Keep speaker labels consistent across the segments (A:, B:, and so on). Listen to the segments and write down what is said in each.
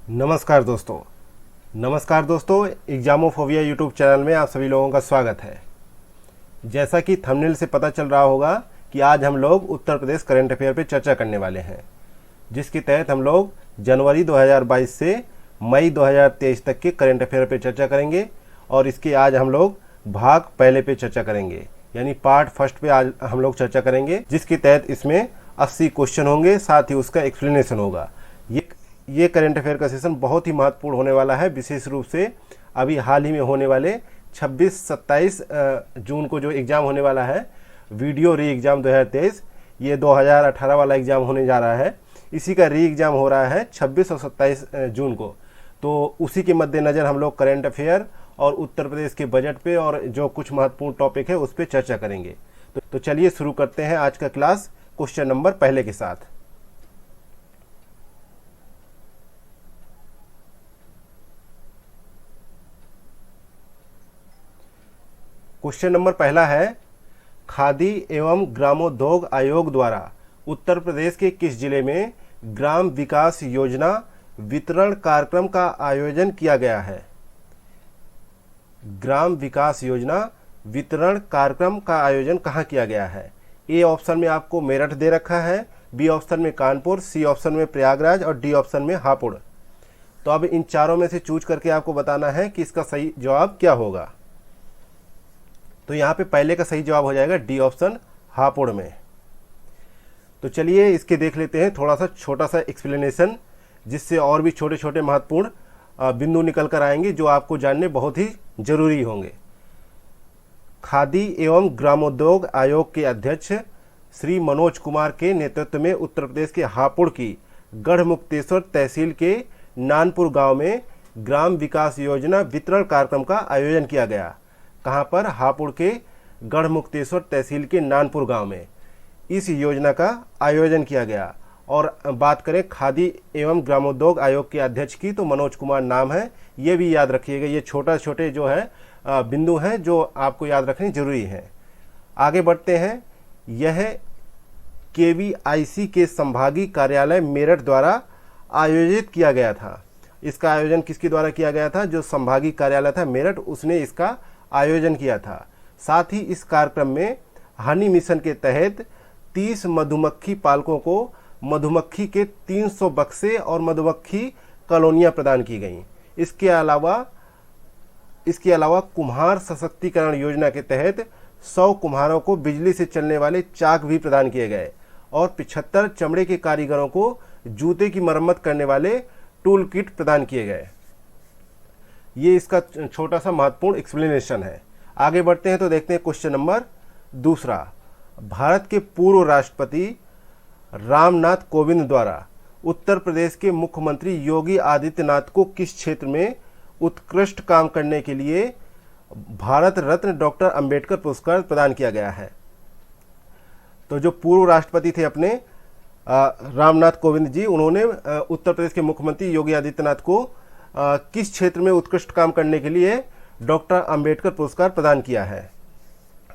A: नमस्कार दोस्तों, एग्जामोफोबिया YouTube channel में आप सभी लोगों का स्वागत है। जैसा कि थंबनेल से पता चल रहा होगा कि आज हम लोग उत्तर प्रदेश करंट अफेयर पे चर्चा करने वाले हैं, जिसके तहत हम लोग जनवरी 2022 से मई 2023 तक के करंट अफेयर पे चर्चा करेंगे और इसके आज हम लोग भाग पहले पे चर्चा करेंगे, यानी पार्ट फर्स्ट पे आज हम लोग चर्चा करेंगे, जिसके तहत इसमें 80 क्वेश्चन होंगे, साथ ही उसका एक्सप्लेनेशन होगा। ये करंट अफेयर का सेशन बहुत ही महत्वपूर्ण होने वाला है, विशेष रूप से अभी हाल ही में होने वाले 26-27 जून को जो एग्ज़ाम होने वाला है, वीडियो री एग्ज़ाम 2023, ये 2018 वाला एग्ज़ाम होने जा रहा है। इसी का री एग्ज़ाम हो रहा है 26 और 27 जून को। तो उसी के मद्देनज़र हम लोग करंट अफेयर और उत्तर प्रदेश के बजट पे और जो कुछ महत्वपूर्ण टॉपिक है उस पर चर्चा करेंगे। तो चलिए शुरू करते हैं आज का क्लास क्वेश्चन नंबर पहले के साथ। क्वेश्चन नंबर पहला है, खादी एवं ग्रामोद्योग आयोग द्वारा उत्तर प्रदेश के किस जिले में ग्राम विकास योजना वितरण कार्यक्रम का आयोजन किया गया है? ग्राम विकास योजना वितरण कार्यक्रम का आयोजन कहाँ किया गया है? ए ऑप्शन में आपको मेरठ दे रखा है, बी ऑप्शन में कानपुर, सी ऑप्शन में प्रयागराज और डी ऑप्शन में हापुड़। तो अब इन चारों में से चूज करके आपको बताना है कि इसका सही जवाब क्या होगा। तो यहाँ पे पहले का सही जवाब हो जाएगा डी ऑप्शन, हापुड़ में। तो चलिए इसके देख लेते हैं थोड़ा सा छोटा सा एक्सप्लेनेशन, जिससे और भी छोटे छोटे महत्वपूर्ण बिंदु निकल कर आएंगे जो आपको जानने बहुत ही जरूरी होंगे। खादी एवं ग्रामोद्योग आयोग के अध्यक्ष श्री मनोज कुमार के नेतृत्व में उत्तर प्रदेश के हापुड़ की गढ़मुक्तेश्वर तहसील के नानपुर गांव में ग्राम विकास योजना वितरण कार्यक्रम का आयोजन किया गया। कहाँ पर? हापुड़ के गढ़मुक्तेश्वर तहसील के नानपुर गांव में इस योजना का आयोजन किया गया। और बात करें खादी एवं ग्रामोद्योग आयोग के अध्यक्ष की, तो मनोज कुमार नाम है, ये भी याद रखिएगा। ये छोटे जो है बिंदु हैं जो आपको याद रखने जरूरी है। आगे बढ़ते हैं। यह KVIC के संभागीय कार्यालय मेरठ द्वारा आयोजित किया गया था। इसका आयोजन किसके द्वारा किया गया था? जो संभागीय कार्यालय था मेरठ, उसने इसका आयोजन किया था। साथ ही इस कार्यक्रम में हनी मिशन के तहत 30 मधुमक्खी पालकों को मधुमक्खी के 300 बक्से और मधुमक्खी कॉलोनियां प्रदान की गईं। इसके अलावा कुम्हार सशक्तिकरण योजना के तहत 100 कुम्हारों को बिजली से चलने वाले चाक भी प्रदान किए गए और 75 चमड़े के कारीगरों को जूते की मरम्मत करने वाले टूल किट प्रदान किए गए। ये इसका छोटा सा महत्वपूर्ण एक्सप्लेनेशन है। आगे बढ़ते हैं तो देखते हैं क्वेश्चन नंबर दूसरा। भारत के पूर्व राष्ट्रपति रामनाथ कोविंद द्वारा उत्तर प्रदेश के मुख्यमंत्री योगी आदित्यनाथ को किस क्षेत्र में उत्कृष्ट काम करने के लिए भारत रत्न डॉक्टर अंबेडकर पुरस्कार प्रदान किया गया है? तो जो पूर्व राष्ट्रपति थे अपने रामनाथ कोविंद जी, उन्होंने उत्तर प्रदेश के मुख्यमंत्री योगी आदित्यनाथ को किस क्षेत्र में उत्कृष्ट काम करने के लिए डॉक्टर अंबेडकर पुरस्कार प्रदान किया है?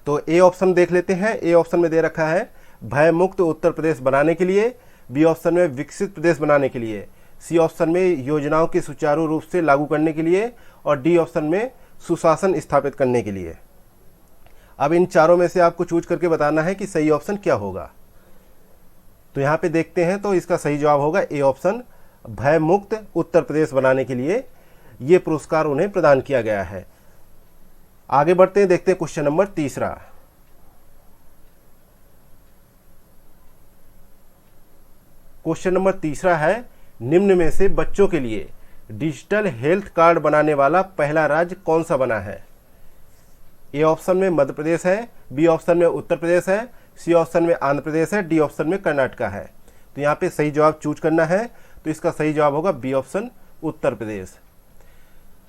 A: तो ए ऑप्शन देख लेते हैं। ए ऑप्शन में दे रखा है भय मुक्त उत्तर प्रदेश बनाने के लिए, बी ऑप्शन में विकसित प्रदेश बनाने के लिए, सी ऑप्शन में योजनाओं के सुचारू रूप से लागू करने के लिए और डी ऑप्शन में सुशासन स्थापित करने के लिए। अब इन चारों में से आपको चूज करके बताना है कि सही ऑप्शन क्या होगा। तो यहाँ पे देखते हैं, तो इसका सही जवाब होगा ए ऑप्शन, भय मुक्त उत्तर प्रदेश बनाने के लिए ये पुरस्कार उन्हें प्रदान किया गया है। आगे बढ़ते हैं, देखते हैं क्वेश्चन नंबर तीसरा। क्वेश्चन नंबर तीसरा है, निम्न में से बच्चों के लिए डिजिटल हेल्थ कार्ड बनाने वाला पहला राज्य कौन सा बना है? ए ऑप्शन में मध्य प्रदेश है, बी ऑप्शन में उत्तर प्रदेश है, सी ऑप्शन में आंध्र प्रदेश है, डी ऑप्शन में कर्नाटका है। तो यहाँ पे सही जवाब चूज करना है, तो इसका सही जवाब होगा बी ऑप्शन, उत्तर प्रदेश।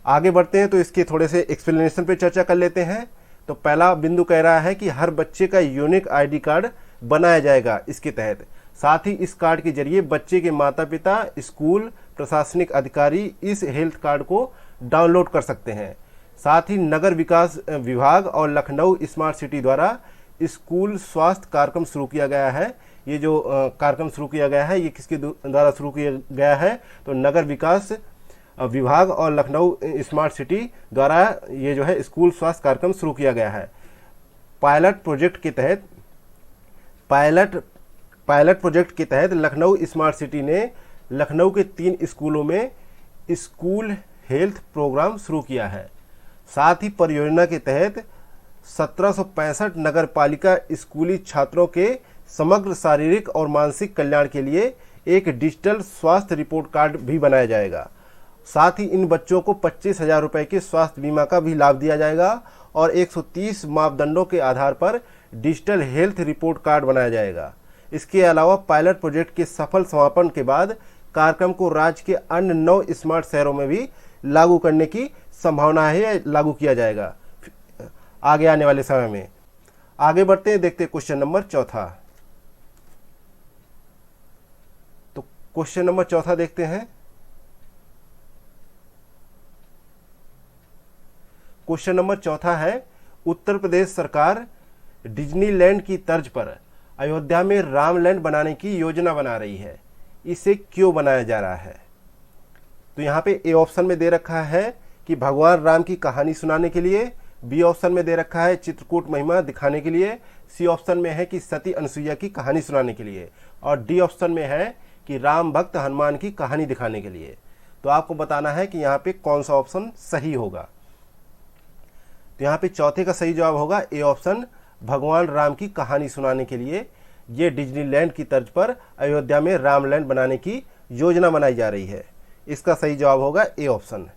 A: आगे बढ़ते हैं तो इसके थोड़े से एक्सप्लेनेशन पे चर्चा कर लेते हैं। तो पहला बिंदु कह रहा है कि हर बच्चे का यूनिक ID कार्ड बनाया जाएगा इसके तहत। साथ ही इस कार्ड के जरिए बच्चे के माता पिता, स्कूल, प्रशासनिक अधिकारी इस हेल्थ कार्ड को डाउनलोड कर सकते हैं। साथ ही नगर विकास विभाग और लखनऊ स्मार्ट सिटी द्वारा स्कूल स्वास्थ्य कार्यक्रम शुरू किया गया है। ये जो कार्यक्रम शुरू किया गया है ये किसके द्वारा शुरू किया गया है, तो नगर विकास विभाग और लखनऊ स्मार्ट सिटी द्वारा ये जो है स्कूल स्वास्थ्य कार्यक्रम शुरू किया गया है। पायलट प्रोजेक्ट के तहत लखनऊ स्मार्ट सिटी ने लखनऊ के 3 स्कूलों में स्कूल हेल्थ प्रोग्राम शुरू किया है। साथ ही परियोजना के तहत 1765 नगर पालिका स्कूली छात्रों के समग्र शारीरिक और मानसिक कल्याण के लिए एक डिजिटल स्वास्थ्य रिपोर्ट कार्ड भी बनाया जाएगा। साथ ही इन बच्चों को 25,000 रुपये के स्वास्थ्य बीमा का भी लाभ दिया जाएगा और 130 मापदंडों के आधार पर डिजिटल हेल्थ रिपोर्ट कार्ड बनाया जाएगा। इसके अलावा पायलट प्रोजेक्ट के सफल समापन के बाद कार्यक्रम को राज्य के अन्य 9 स्मार्ट शहरों में भी लागू करने की संभावना है, लागू किया जाएगा आगे आने वाले समय में। आगे बढ़ते हैं, देखते हैं क्वेश्चन नंबर 4। तो क्वेश्चन नंबर 4 देखते हैं। क्वेश्चन नंबर 4 है, उत्तर प्रदेश सरकार डिज्नीलैंड की तर्ज पर अयोध्या में रामलैंड बनाने की योजना बना रही है, इसे क्यों बनाया जा रहा है? तो यहाँ पे ए ऑप्शन में दे रखा है कि भगवान राम की कहानी सुनाने के लिए, बी ऑप्शन में दे रखा है चित्रकूट महिमा दिखाने के लिए, सी ऑप्शन में है कि सती अनुसुईया की कहानी सुनाने के लिए, और डी ऑप्शन में है कि राम भक्त हनुमान की कहानी दिखाने के लिए। तो आपको बताना है कि यहाँ पे कौन सा ऑप्शन सही होगा। तो यहाँ पे चौथे का सही जवाब होगा ए ऑप्शन, भगवान राम की कहानी सुनाने के लिए ये डिज्नीलैंड की तर्ज पर अयोध्या में रामलैंड बनाने की योजना बनाई जा रही है। इसका सही जवाब होगा ए ऑप्शन।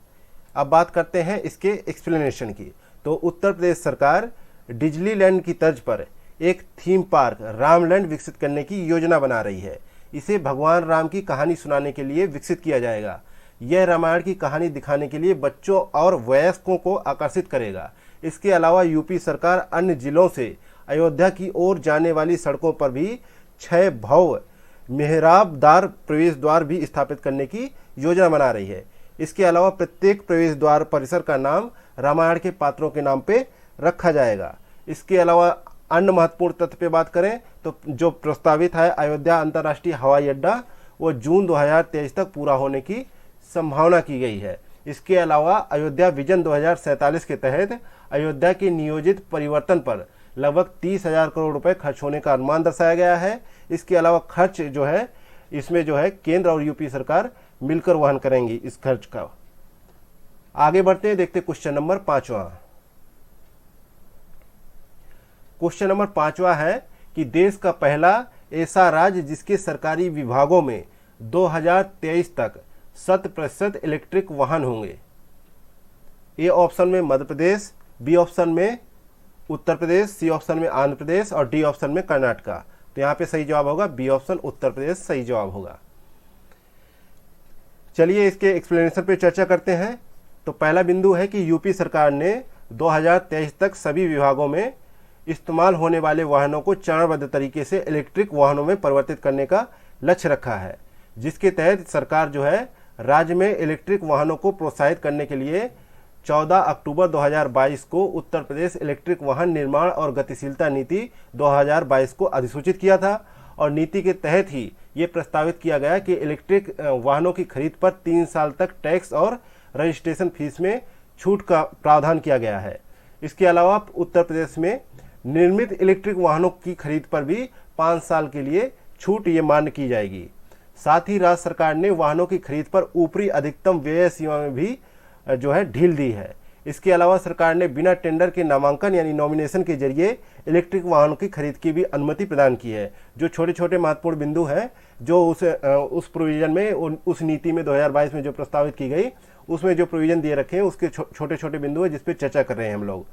A: अब बात करते हैं इसके एक्सप्लेनेशन की। तो उत्तर प्रदेश सरकार डिज्नीलैंड की तर्ज पर एक थीम पार्क रामलैंड विकसित करने की योजना बना रही है। इसे भगवान राम की कहानी सुनाने के लिए विकसित किया जाएगा। यह रामायण की कहानी दिखाने के लिए बच्चों और वयस्कों को आकर्षित करेगा। इसके अलावा यूपी सरकार अन्य जिलों से अयोध्या की ओर जाने वाली सड़कों पर भी 6 भव्य मेहराबदार प्रवेश द्वार भी स्थापित करने की योजना बना रही है। इसके अलावा प्रत्येक प्रवेश द्वार परिसर का नाम रामायण के पात्रों के नाम पे रखा जाएगा। इसके अलावा अन्य महत्वपूर्ण तथ्य पे बात करें तो जो प्रस्तावित है अयोध्या अंतर्राष्ट्रीय हवाई अड्डा, वो जून 2023 तक पूरा होने की संभावना की गई है। इसके अलावा अयोध्या विजन 2047 के तहत अयोध्या के नियोजित परिवर्तन पर लगभग 30,000 करोड़ रुपए खर्च होने का अनुमान दर्शाया गया है। इसके अलावा खर्च जो है इसमें जो है केंद्र और यूपी सरकार मिलकर वहन करेंगी इस खर्च का। आगे बढ़ते हैं, देखते क्वेश्चन नंबर 5। क्वेश्चन नंबर 5 है कि देश का पहला ऐसा राज्य जिसके सरकारी विभागों में 2023 तक 100% इलेक्ट्रिक वाहन होंगे। ए ऑप्शन में मध्य प्रदेश, बी ऑप्शन में उत्तर प्रदेश, सी ऑप्शन में आंध्र प्रदेश और डी ऑप्शन में कर्नाटका। तो यहाँ पे सही जवाब होगा बी ऑप्शन, उत्तर प्रदेश सही जवाब होगा। चलिए इसके एक्सप्लेनेशन पे चर्चा करते हैं। तो पहला बिंदु है कि यूपी सरकार ने 2023 तक सभी विभागों में इस्तेमाल होने वाले वाहनों को चरणबद्ध तरीके से इलेक्ट्रिक वाहनों में परिवर्तित करने का लक्ष्य रखा है, जिसके तहत सरकार जो है राज्य में इलेक्ट्रिक वाहनों को प्रोत्साहित करने के लिए 14 अक्टूबर 2022 को उत्तर प्रदेश इलेक्ट्रिक वाहन निर्माण और गतिशीलता नीति 2022 को अधिसूचित किया था। और नीति के तहत ही ये प्रस्तावित किया गया कि इलेक्ट्रिक वाहनों की खरीद पर 3 साल तक टैक्स और रजिस्ट्रेशन फीस में छूट का प्रावधान किया गया है। इसके अलावा उत्तर प्रदेश में निर्मित इलेक्ट्रिक वाहनों की खरीद पर भी 5 साल के लिए छूट ये मान्य की जाएगी। साथ ही राज्य सरकार ने वाहनों की खरीद पर ऊपरी अधिकतम व्यय सीमा में भी जो है ढील दी है। इसके अलावा सरकार ने बिना टेंडर के नामांकन यानी नॉमिनेशन के जरिए इलेक्ट्रिक वाहनों की खरीद की भी अनुमति प्रदान की है। जो छोटे छोटे महत्वपूर्ण बिंदु हैं जो उस प्रोविजन में उस नीति में 2022 में जो प्रस्तावित की गई उसमें जो प्रोविजन दिए रखे हैं उसके छोटे छोटे बिंदु है जिस पे चर्चा कर रहे हैं हम लोग।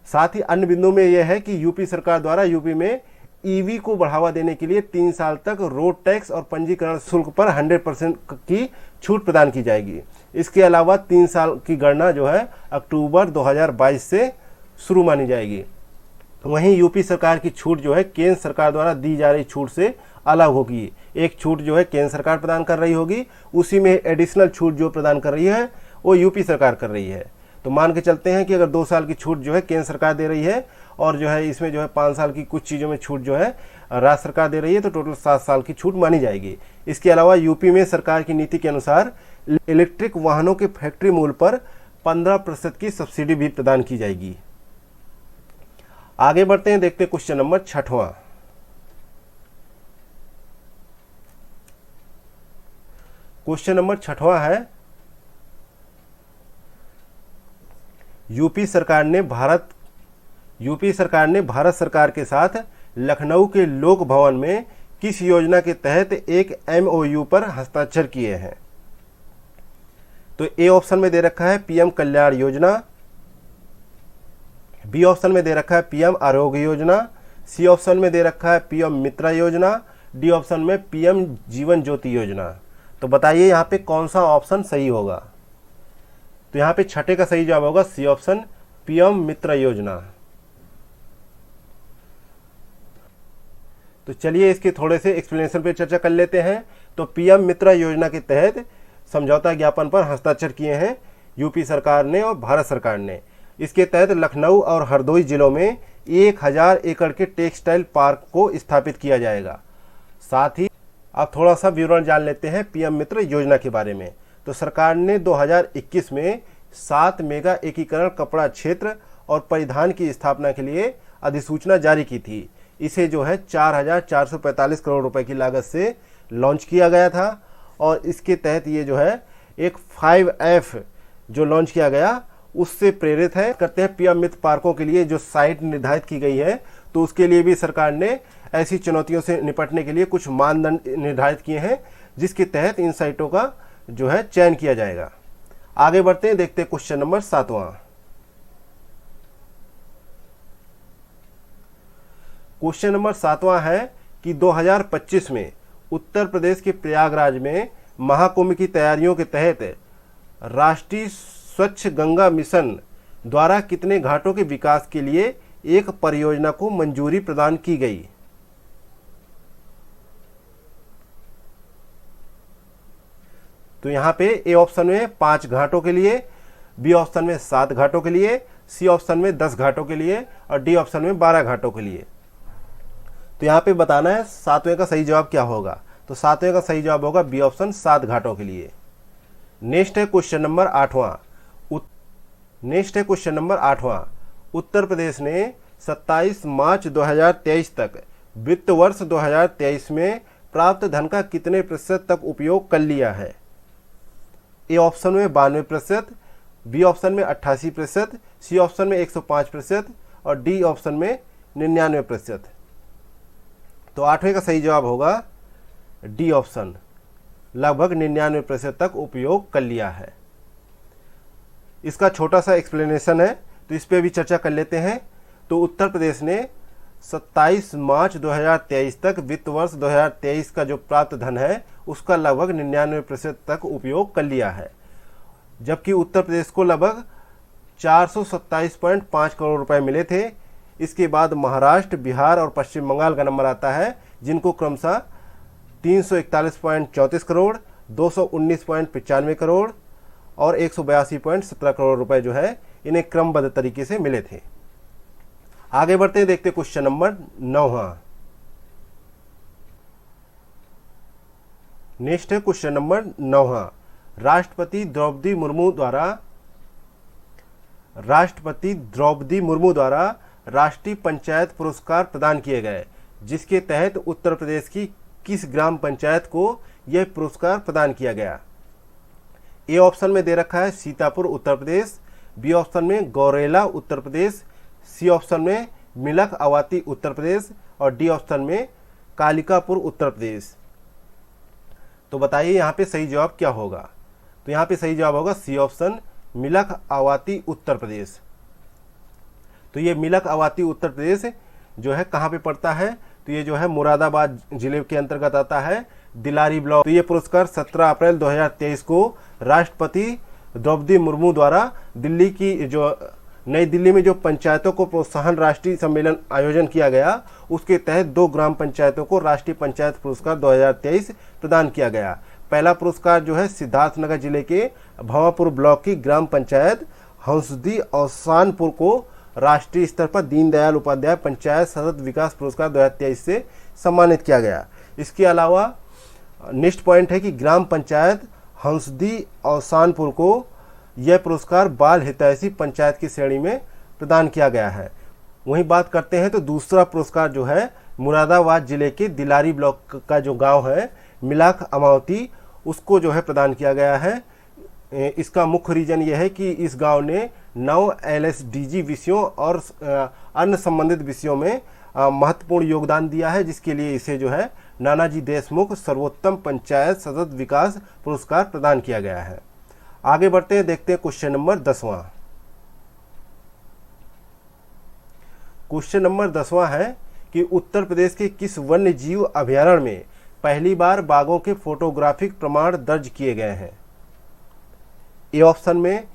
A: साथ ही अन्य बिंदु में यह है कि यूपी सरकार द्वारा यूपी में ईवी को बढ़ावा देने के लिए 3 साल तक रोड टैक्स और पंजीकरण शुल्क पर 100% की छूट प्रदान की जाएगी। इसके अलावा 3 साल की गणना जो है अक्टूबर 2022 से शुरू मानी जाएगी। वहीं यूपी सरकार की छूट जो है केंद्र सरकार द्वारा दी जा रही छूट से अलग होगी। एक छूट जो है केंद्र सरकार प्रदान कर रही होगी, उसी में एडिशनल छूट जो प्रदान कर रही है वो यूपी सरकार कर रही है। तो मान के चलते हैं कि अगर 2 साल की छूट जो है केंद्र सरकार दे रही है और जो है इसमें जो है 5 साल की कुछ चीज़ों में छूट जो है राज्य सरकार दे रही है तो टोटल 7 साल की छूट मानी जाएगी। इसके अलावा यूपी में सरकार की नीति के अनुसार इलेक्ट्रिक वाहनों के फैक्ट्री मूल्य पर 15% की सब्सिडी भी प्रदान की जाएगी। आगे बढ़ते हैं, देखते हैं क्वेश्चन नंबर 6वां। क्वेश्चन नंबर 6वां है, यूपी सरकार ने भारत सरकार के साथ लखनऊ के लोक भवन में किस योजना के तहत एक MOU पर हस्ताक्षर किए हैं? तो ए ऑप्शन में दे रखा है PM Kalyan Yojana, B option में दे रखा है PM Arogya Yojana, C option में दे रखा है पीएम मित्र योजना, डी ऑप्शन में पीएम जीवन ज्योति योजना। तो बताइए यहाँ पे कौन सा ऑप्शन सही होगा? तो यहाँ पे 6 का सही जवाब होगा सी ऑप्शन, पीएम मित्र योजना। तो चलिए इसके थोड़े से एक्सप्लेनेशन पे चर्चा कर लेते हैं। तो पीएम मित्र योजना के तहत समझौता ज्ञापन पर हस्ताक्षर किए हैं यूपी सरकार ने और भारत सरकार ने। इसके तहत लखनऊ और हरदोई जिलों में 1000 एकड़ के टेक्सटाइल पार्क को स्थापित किया जाएगा। साथ ही अब थोड़ा सा विवरण जान लेते हैं पीएम मित्र योजना के बारे में। तो सरकार ने 2021 में 7 मेगा एकीकरण कपड़ा क्षेत्र और परिधान की स्थापना के लिए अधिसूचना जारी की थी। इसे जो है 4445 करोड़ रुपए की लागत से लॉन्च किया गया था और इसके तहत ये जो है एक 5F जो लॉन्च किया गया उससे प्रेरित है। करते हैं पीएम मित्र पार्कों के लिए जो साइट निर्धारित की गई है, तो उसके लिए भी सरकार ने ऐसी चुनौतियों से निपटने के लिए कुछ मानदंड निर्धारित किए हैं जिसके तहत इन साइटों का जो है चयन किया जाएगा। आगे बढ़ते हैं, देखते हैं क्वेश्चन नंबर 7वां। क्वेश्चन नंबर 7वां है कि 2025 में उत्तर प्रदेश के प्रयागराज में महाकुंभ की तैयारियों के तहत राष्ट्रीय स्वच्छ गंगा मिशन द्वारा कितने घाटों के विकास के लिए एक परियोजना को मंजूरी प्रदान की गई? तो यहां पे ए ऑप्शन में 5 घाटों के लिए, बी ऑप्शन में 7 घाटों के लिए, सी ऑप्शन में 10 घाटों के लिए और डी ऑप्शन में 12 घाटों के लिए। तो यहाँ पे बताना है 7वें का सही जवाब क्या होगा। तो 7वें का सही जवाब होगा बी ऑप्शन, 7 घाटों के लिए। नेक्स्ट है क्वेश्चन नंबर 8वां। उत्तर प्रदेश ने 27 मार्च 2023 तक वित्त वर्ष 2023 में प्राप्त धन का कितने प्रतिशत तक उपयोग कर लिया है? ए ऑप्शन में 92%, बी ऑप्शन में 88%, सी ऑप्शन में 105% और डी ऑप्शन में 99%। तो 8वें का सही जवाब होगा डी ऑप्शन, लगभग 99% तक उपयोग कर लिया है। इसका छोटा सा एक्सप्लेनेशन है तो इस पे भी चर्चा कर लेते हैं। तो उत्तर प्रदेश ने 27 मार्च 2023 तक वित्त वर्ष 2023 का जो प्राप्त धन है उसका लगभग 99% तक उपयोग कर लिया है, जबकि उत्तर प्रदेश को लगभग 427.5 करोड़ रुपए मिले थे। इसके बाद महाराष्ट्र, बिहार और पश्चिम बंगाल का नंबर आता है जिनको क्रमशः 341.34 करोड़, 219.95 करोड़ और 182.17 करोड़ रुपए जो है इन्हें क्रमबद्ध तरीके से मिले थे। आगे बढ़ते हैं, देखते क्वेश्चन नंबर 9वां। नेक्स्ट है क्वेश्चन नंबर 9वां। राष्ट्रपति द्रौपदी मुर्मू द्वारा राष्ट्रीय पंचायत पुरस्कार प्रदान किए गए, जिसके तहत उत्तर प्रदेश की किस ग्राम पंचायत को यह पुरस्कार प्रदान किया गया? ए ऑप्शन में दे रखा है सीतापुर उत्तर प्रदेश, बी ऑप्शन में गौरेला उत्तर प्रदेश, सी ऑप्शन में मिलक अवाती उत्तर प्रदेश और डी ऑप्शन में कालिकापुर उत्तर प्रदेश। तो बताइए यहाँ पे सही जवाब क्या होगा? तो यहाँ पे सही जवाब होगा सी ऑप्शन, मिलक अवाती उत्तर प्रदेश। तो ये मिलक अवाती उत्तर प्रदेश जो है कहाँ पे पड़ता है? तो ये जो है मुरादाबाद जिले के अंतर्गत आता है, दिलारी ब्लॉक। तो ये पुरस्कार 17 अप्रैल 2023 को राष्ट्रपति द्रौपदी मुर्मू द्वारा दिल्ली की जो नई दिल्ली में जो पंचायतों को प्रोत्साहन राष्ट्रीय सम्मेलन आयोजन किया गया उसके तहत 2 ग्राम पंचायतों को राष्ट्रीय पंचायत पुरस्कार 2023 प्रदान किया गया। पहला पुरस्कार जो है सिद्धार्थनगर जिले के भवापुर ब्लॉक की ग्राम पंचायत हंसदी और शानपुर को राष्ट्रीय स्तर पर दीनदयाल उपाध्याय पंचायत सतत विकास पुरस्कार 2023 से सम्मानित किया गया। इसके अलावा नेक्स्ट पॉइंट है कि ग्राम पंचायत हंसदी और शानपुर को यह पुरस्कार बाल हितैषी पंचायत की श्रेणी में प्रदान किया गया है। वहीं बात करते हैं तो दूसरा पुरस्कार जो है मुरादाबाद जिले के दिलारी ब्लॉक का जो गांव है मिलाख अमावती, उसको जो है प्रदान किया गया है। इसका मुख्य रीजन यह है कि इस गांव ने 9 LSDG विषयों और अन्य संबंधित विषयों में महत्वपूर्ण योगदान दिया है, जिसके लिए इसे जो है नानाजी देशमुख सर्वोत्तम पंचायत सतत विकास पुरस्कार प्रदान किया गया है। आगे बढ़ते हैं, देखते हैं क्वेश्चन नंबर 10वां। क्वेश्चन नंबर 10वां है कि उत्तर प्रदेश के किस वन्य जीव अभयारण्य में पहली बार बाघों के फोटोग्राफिक प्रमाण दर्ज किए गए हैं? ए ऑप्शन में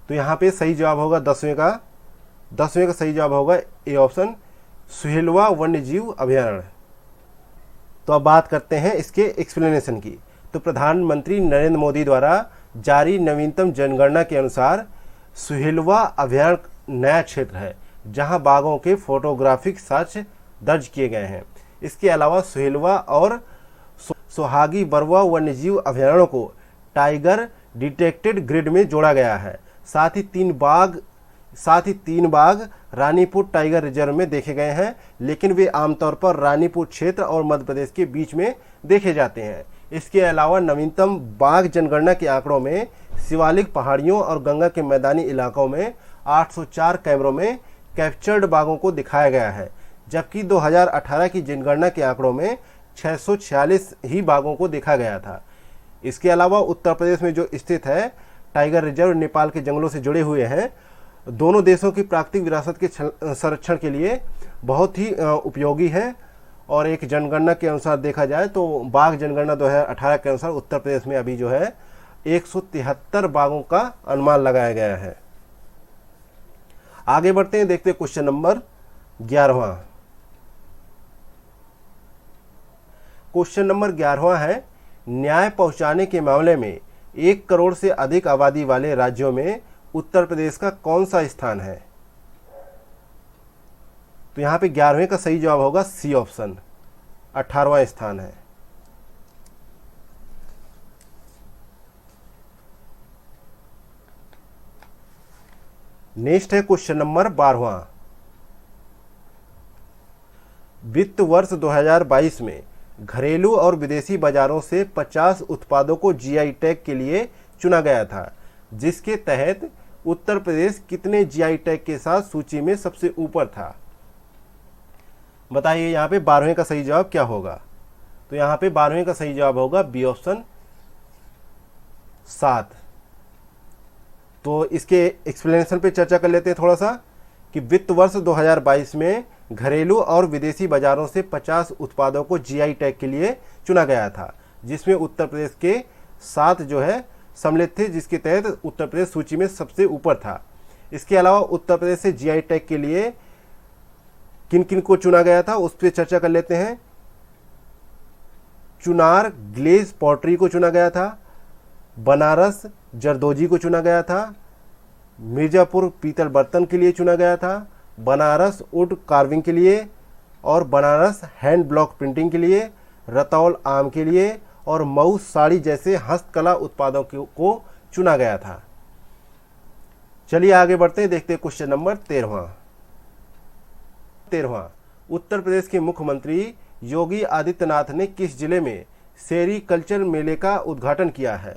A: तो यहां पे सही जवाब होगा 10वें का सही जवाब होगा ए ऑप्शन, सुहेलवा वन्य जीव अभयारण्य। तो अब बात करते हैं इसके एक्सप्लेनेशन की। तो प्रधानमंत्री नरेंद्र मोदी द्वारा जारी नवीनतम जनगणना के अनुसार सुहेलवा अभयारण्य नया क्षेत्र है जहां बाघों के फोटोग्राफिक साक्ष्य दर्ज किए गए हैं। इसके अलावा सुहेलवा और सोहागी बरवा वन्यजीव अभयारण्यों को टाइगर डिटेक्टेड ग्रिड में जोड़ा गया है। साथ ही तीन बाघ रानीपुर टाइगर रिजर्व में देखे गए हैं, लेकिन वे आमतौर पर रानीपुर क्षेत्र और मध्य प्रदेश के बीच में देखे जाते हैं। इसके अलावा नवीनतम बाघ जनगणना के आंकड़ों में शिवालिक पहाड़ियों और गंगा के मैदानी इलाकों में 804 कैमरों में कैप्चर्ड बाघों को दिखाया गया है, जबकि 2018 की जनगणना के आंकड़ों में 646 ही बाघों को देखा गया था। इसके अलावा उत्तर प्रदेश में जो स्थित है टाइगर रिजर्व नेपाल के जंगलों से जुड़े हुए हैं, दोनों देशों की प्राकृतिक विरासत के संरक्षण के लिए बहुत ही उपयोगी है। और एक जनगणना के अनुसार देखा जाए तो बाघ जनगणना 2018 के अनुसार उत्तर प्रदेश में अभी जो है 173 बाघों का अनुमान लगाया गया है। आगे बढ़ते हैं, देखते हैं क्वेश्चन नंबर 11वां। क्वेश्चन नंबर 11वां है, न्याय पहुंचाने के मामले में 1 करोड़ से अधिक आबादी वाले राज्यों में उत्तर प्रदेश का कौन सा स्थान है? तो यहां पे 11वें का सही जवाब होगा सी ऑप्शन, 18वां स्थान है। नेक्स्ट है क्वेश्चन नंबर 12वां। वित्त वर्ष 2022 में घरेलू और विदेशी बाजारों से 50 उत्पादों को जीआई टैग के लिए चुना गया था, जिसके तहत उत्तर प्रदेश कितने जीआई टैग के साथ सूची में सबसे ऊपर था? बताइए यहाँ पे 12वें का सही जवाब क्या होगा? तो यहाँ पे 12वें का सही जवाब होगा बी ऑप्शन 7। तो इसके एक्सप्लेनेशन पे चर्चा कर लेते हैं थोड़ा सा कि वित्त वर्ष 2022 में घरेलू और विदेशी बाजारों से 50 उत्पादों को जीआई टैग के लिए चुना गया था, जिसमें उत्तर प्रदेश के 7 जो है सम्मिलित थे, जिसके तहत उत्तर प्रदेश सूची में सबसे ऊपर था। इसके अलावा उत्तर प्रदेश से जीआई टैग के लिए किन किन को चुना गया था उस पर चर्चा कर लेते हैं। चुनार ग्लेज पॉटरी को चुना गया था, बनारस जरदोजी को चुना गया था, मिर्जापुर पीतल बर्तन के लिए चुना गया था, बनारस वुड कार्विंग के लिए और बनारस हैंड ब्लॉक प्रिंटिंग के लिए, रतौल आम के लिए और मऊ साड़ी जैसे हस्तकला उत्पादों को चुना गया था। चलिए आगे बढ़ते हैं, देखते हैं क्वेश्चन नंबर 13वां। उत्तर प्रदेश के मुख्यमंत्री योगी आदित्यनाथ ने किस जिले में सेरीकल्चर मेले का उद्घाटन किया है?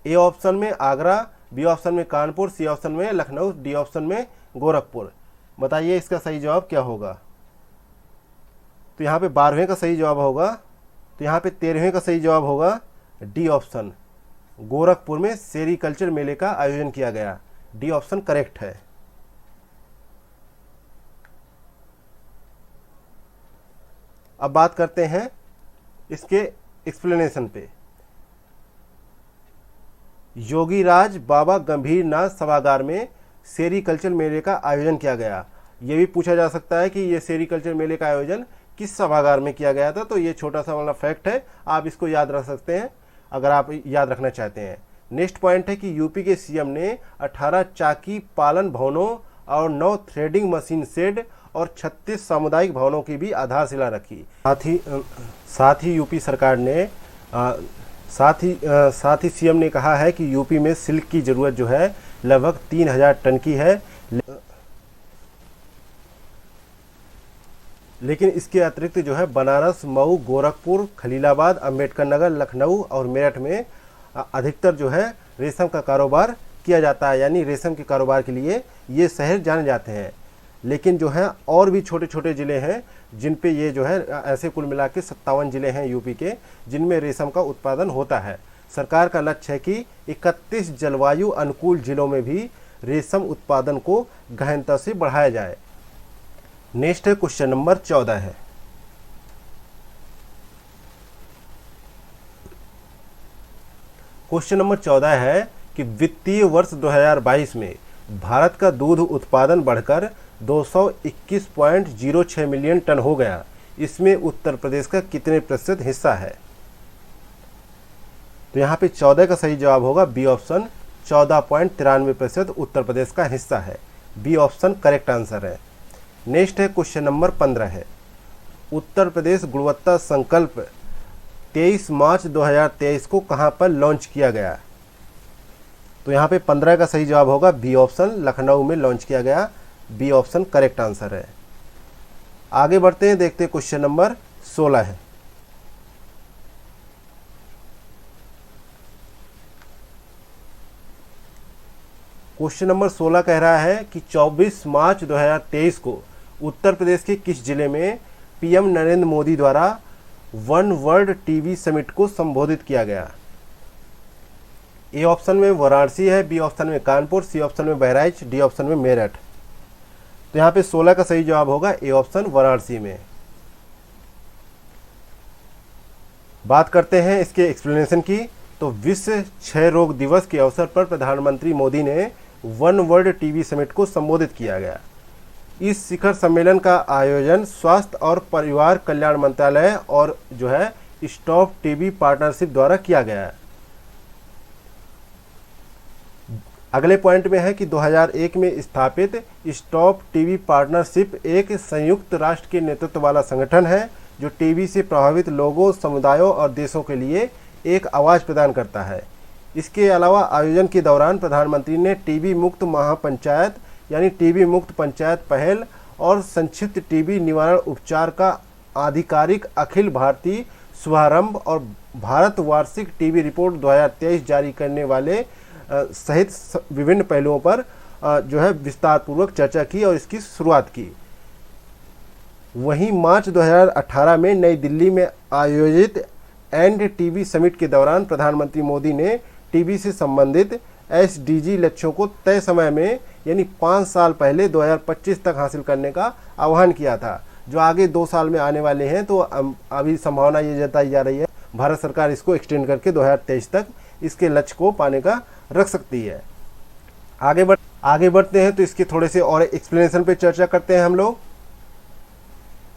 A: ए ऑप्शन में आगरा, बी ऑप्शन में कानपुर, सी ऑप्शन में लखनऊ, डी ऑप्शन में गोरखपुर। बताइए इसका सही जवाब क्या होगा? तो यहाँ पे 12वें का सही जवाब होगा, तो यहाँ पे 13वें का सही जवाब होगा डी ऑप्शन, गोरखपुर में सेरीकल्चर मेले का आयोजन किया गया। डी ऑप्शन करेक्ट है। अब बात करते हैं इसके एक्सप्लेनेशन पे। योगीराज बाबा गंभीरनाथ सभागार में सेरीकल्चर मेले का आयोजन किया गया। यह भी पूछा जा सकता है कि यह सेरीकल्चर मेले का आयोजन किस सभागार में किया गया था। तो ये छोटा सा वाला फैक्ट है, आप इसको याद रख सकते हैं अगर आप याद रखना चाहते हैं। नेक्स्ट पॉइंट है कि यूपी के सीएम ने 18 चाकी पालन भवनों और 9 थ्रेडिंग मशीन शेड और 36 सामुदायिक भवनों की भी आधारशिला रखी। साथ ही यूपी सरकार ने साथ ही सीएम ने कहा है कि यूपी में सिल्क की ज़रूरत जो है लगभग 3000 टन की है, लेकिन इसके अतिरिक्त जो है बनारस, मऊ, गोरखपुर, खलीलाबाद, अंबेडकर नगर, लखनऊ और मेरठ में अधिकतर जो है रेशम का कारोबार किया जाता है, यानी रेशम के कारोबार के लिए ये शहर जाने जाते हैं। लेकिन जो है और भी छोटे छोटे ज़िले हैं जिन पे ये जो है ऐसे कुल मिला के 57 ज़िले हैं यूपी के जिनमें रेशम का उत्पादन होता है। सरकार का लक्ष्य है कि 31 जलवायु अनुकूल जिलों में भी रेशम उत्पादन को गहनता से बढ़ाया जाए। नेक्स्ट है क्वेश्चन नंबर 14 है। क्वेश्चन नंबर 14 है कि वित्तीय वर्ष 2022 में भारत का दूध उत्पादन बढ़कर 221.06 मिलियन टन हो गया। इसमें उत्तर प्रदेश का कितने प्रतिशत हिस्सा है? तो यहाँ पे 14 का सही जवाब होगा बी ऑप्शन, 14.93% उत्तर प्रदेश का हिस्सा है। बी ऑप्शन करेक्ट आंसर है। नेक्स्ट है क्वेश्चन नंबर 15 है। उत्तर प्रदेश गुणवत्ता संकल्प 23 मार्च 2023 को कहाँ पर लॉन्च किया गया? तो यहाँ पे 15 का सही जवाब होगा बी ऑप्शन, लखनऊ में लॉन्च किया गया। बी ऑप्शन करेक्ट आंसर है। आगे बढ़ते हैं, देखते हैं क्वेश्चन नंबर 16 है। क्वेश्चन नंबर 16 कह रहा है कि 24 मार्च 2023 को उत्तर प्रदेश के किस जिले में पीएम नरेंद्र मोदी द्वारा वन वर्ल्ड टीबी समिट को संबोधित किया गया? ए ऑप्शन में वाराणसी है, बी ऑप्शन में कानपुर, सी ऑप्शन में बहराइच, डी ऑप्शन में मेरठ। तो यहाँ पे 16 का सही जवाब होगा ए ऑप्शन, वाराणसी में। बात करते हैं इसके एक्सप्लेनेशन की। तो विश्व क्षय रोग दिवस के अवसर पर प्रधानमंत्री मोदी ने वन वर्ल्ड टीबी समिट को संबोधित किया गया। इस शिखर सम्मेलन का आयोजन स्वास्थ्य और परिवार कल्याण मंत्रालय और जो है स्टॉप टीबी पार्टनरशिप द्वारा किया गया है। अगले पॉइंट में है कि 2001 में स्थापित स्टॉप टीबी पार्टनरशिप एक संयुक्त राष्ट्र के नेतृत्व वाला संगठन है जो टीबी से प्रभावित लोगों, समुदायों और देशों के लिए एक आवाज़ प्रदान करता है। इसके अलावा आयोजन के दौरान प्रधानमंत्री ने टीबी मुक्त महापंचायत यानी टीबी मुक्त पंचायत पहल और संक्षिप्त टीबी निवारण उपचार का आधिकारिक अखिल भारतीय शुभारंभ और भारत वार्षिक टीबी रिपोर्ट 2023 जारी करने वाले सहित विभिन्न पहलुओं पर जो है विस्तार पूर्वक चर्चा की और इसकी शुरुआत की। वहीं मार्च 2018 में नई दिल्ली में आयोजित एंड टीबी समिट के दौरान प्रधानमंत्री मोदी ने टीबी से संबंधित एसडीजी लक्ष्यों को तय समय में यानी 5 साल पहले 2025 तक हासिल करने का आह्वान किया था, जो आगे 2 साल में आने वाले हैं। तो अभी संभावना ये जताई जा रही है भारत सरकार इसको एक्सटेंड करके 2023 तक इसके लक्ष्य को पाने का रख सकती है। आगे बढ़ते हैं तो इसके थोड़े से और एक्सप्लेनेशन पे चर्चा करते हैं हम लोग।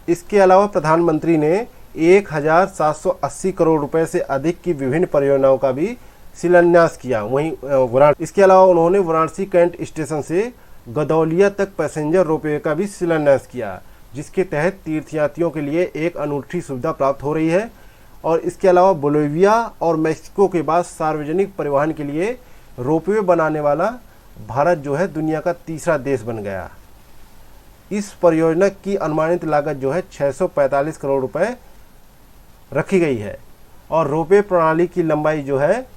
A: इसके अलावा प्रधानमंत्री ने 1780 करोड़ रुपए से अधिक की विभिन्न परियोजनाओं का भी शिलान्यास किया। वहीं इसके अलावा उन्होंने वाराणसी कैंट स्टेशन से गदौलिया तक पैसेंजर रोपवे का भी शिलान्यास किया, जिसके तहत तीर्थयात्रियों के लिए एक अनूठी सुविधा प्राप्त हो रही है। और इसके अलावा बोलिविया और मैक्सिको के बाद सार्वजनिक परिवहन के लिए रोपवे बनाने वाला भारत जो है दुनिया का तीसरा देश बन गया। इस परियोजना की अनुमानित लागत जो है 645 करोड़ रुपए रखी गई है और रोपवे प्रणाली की लंबाई जो है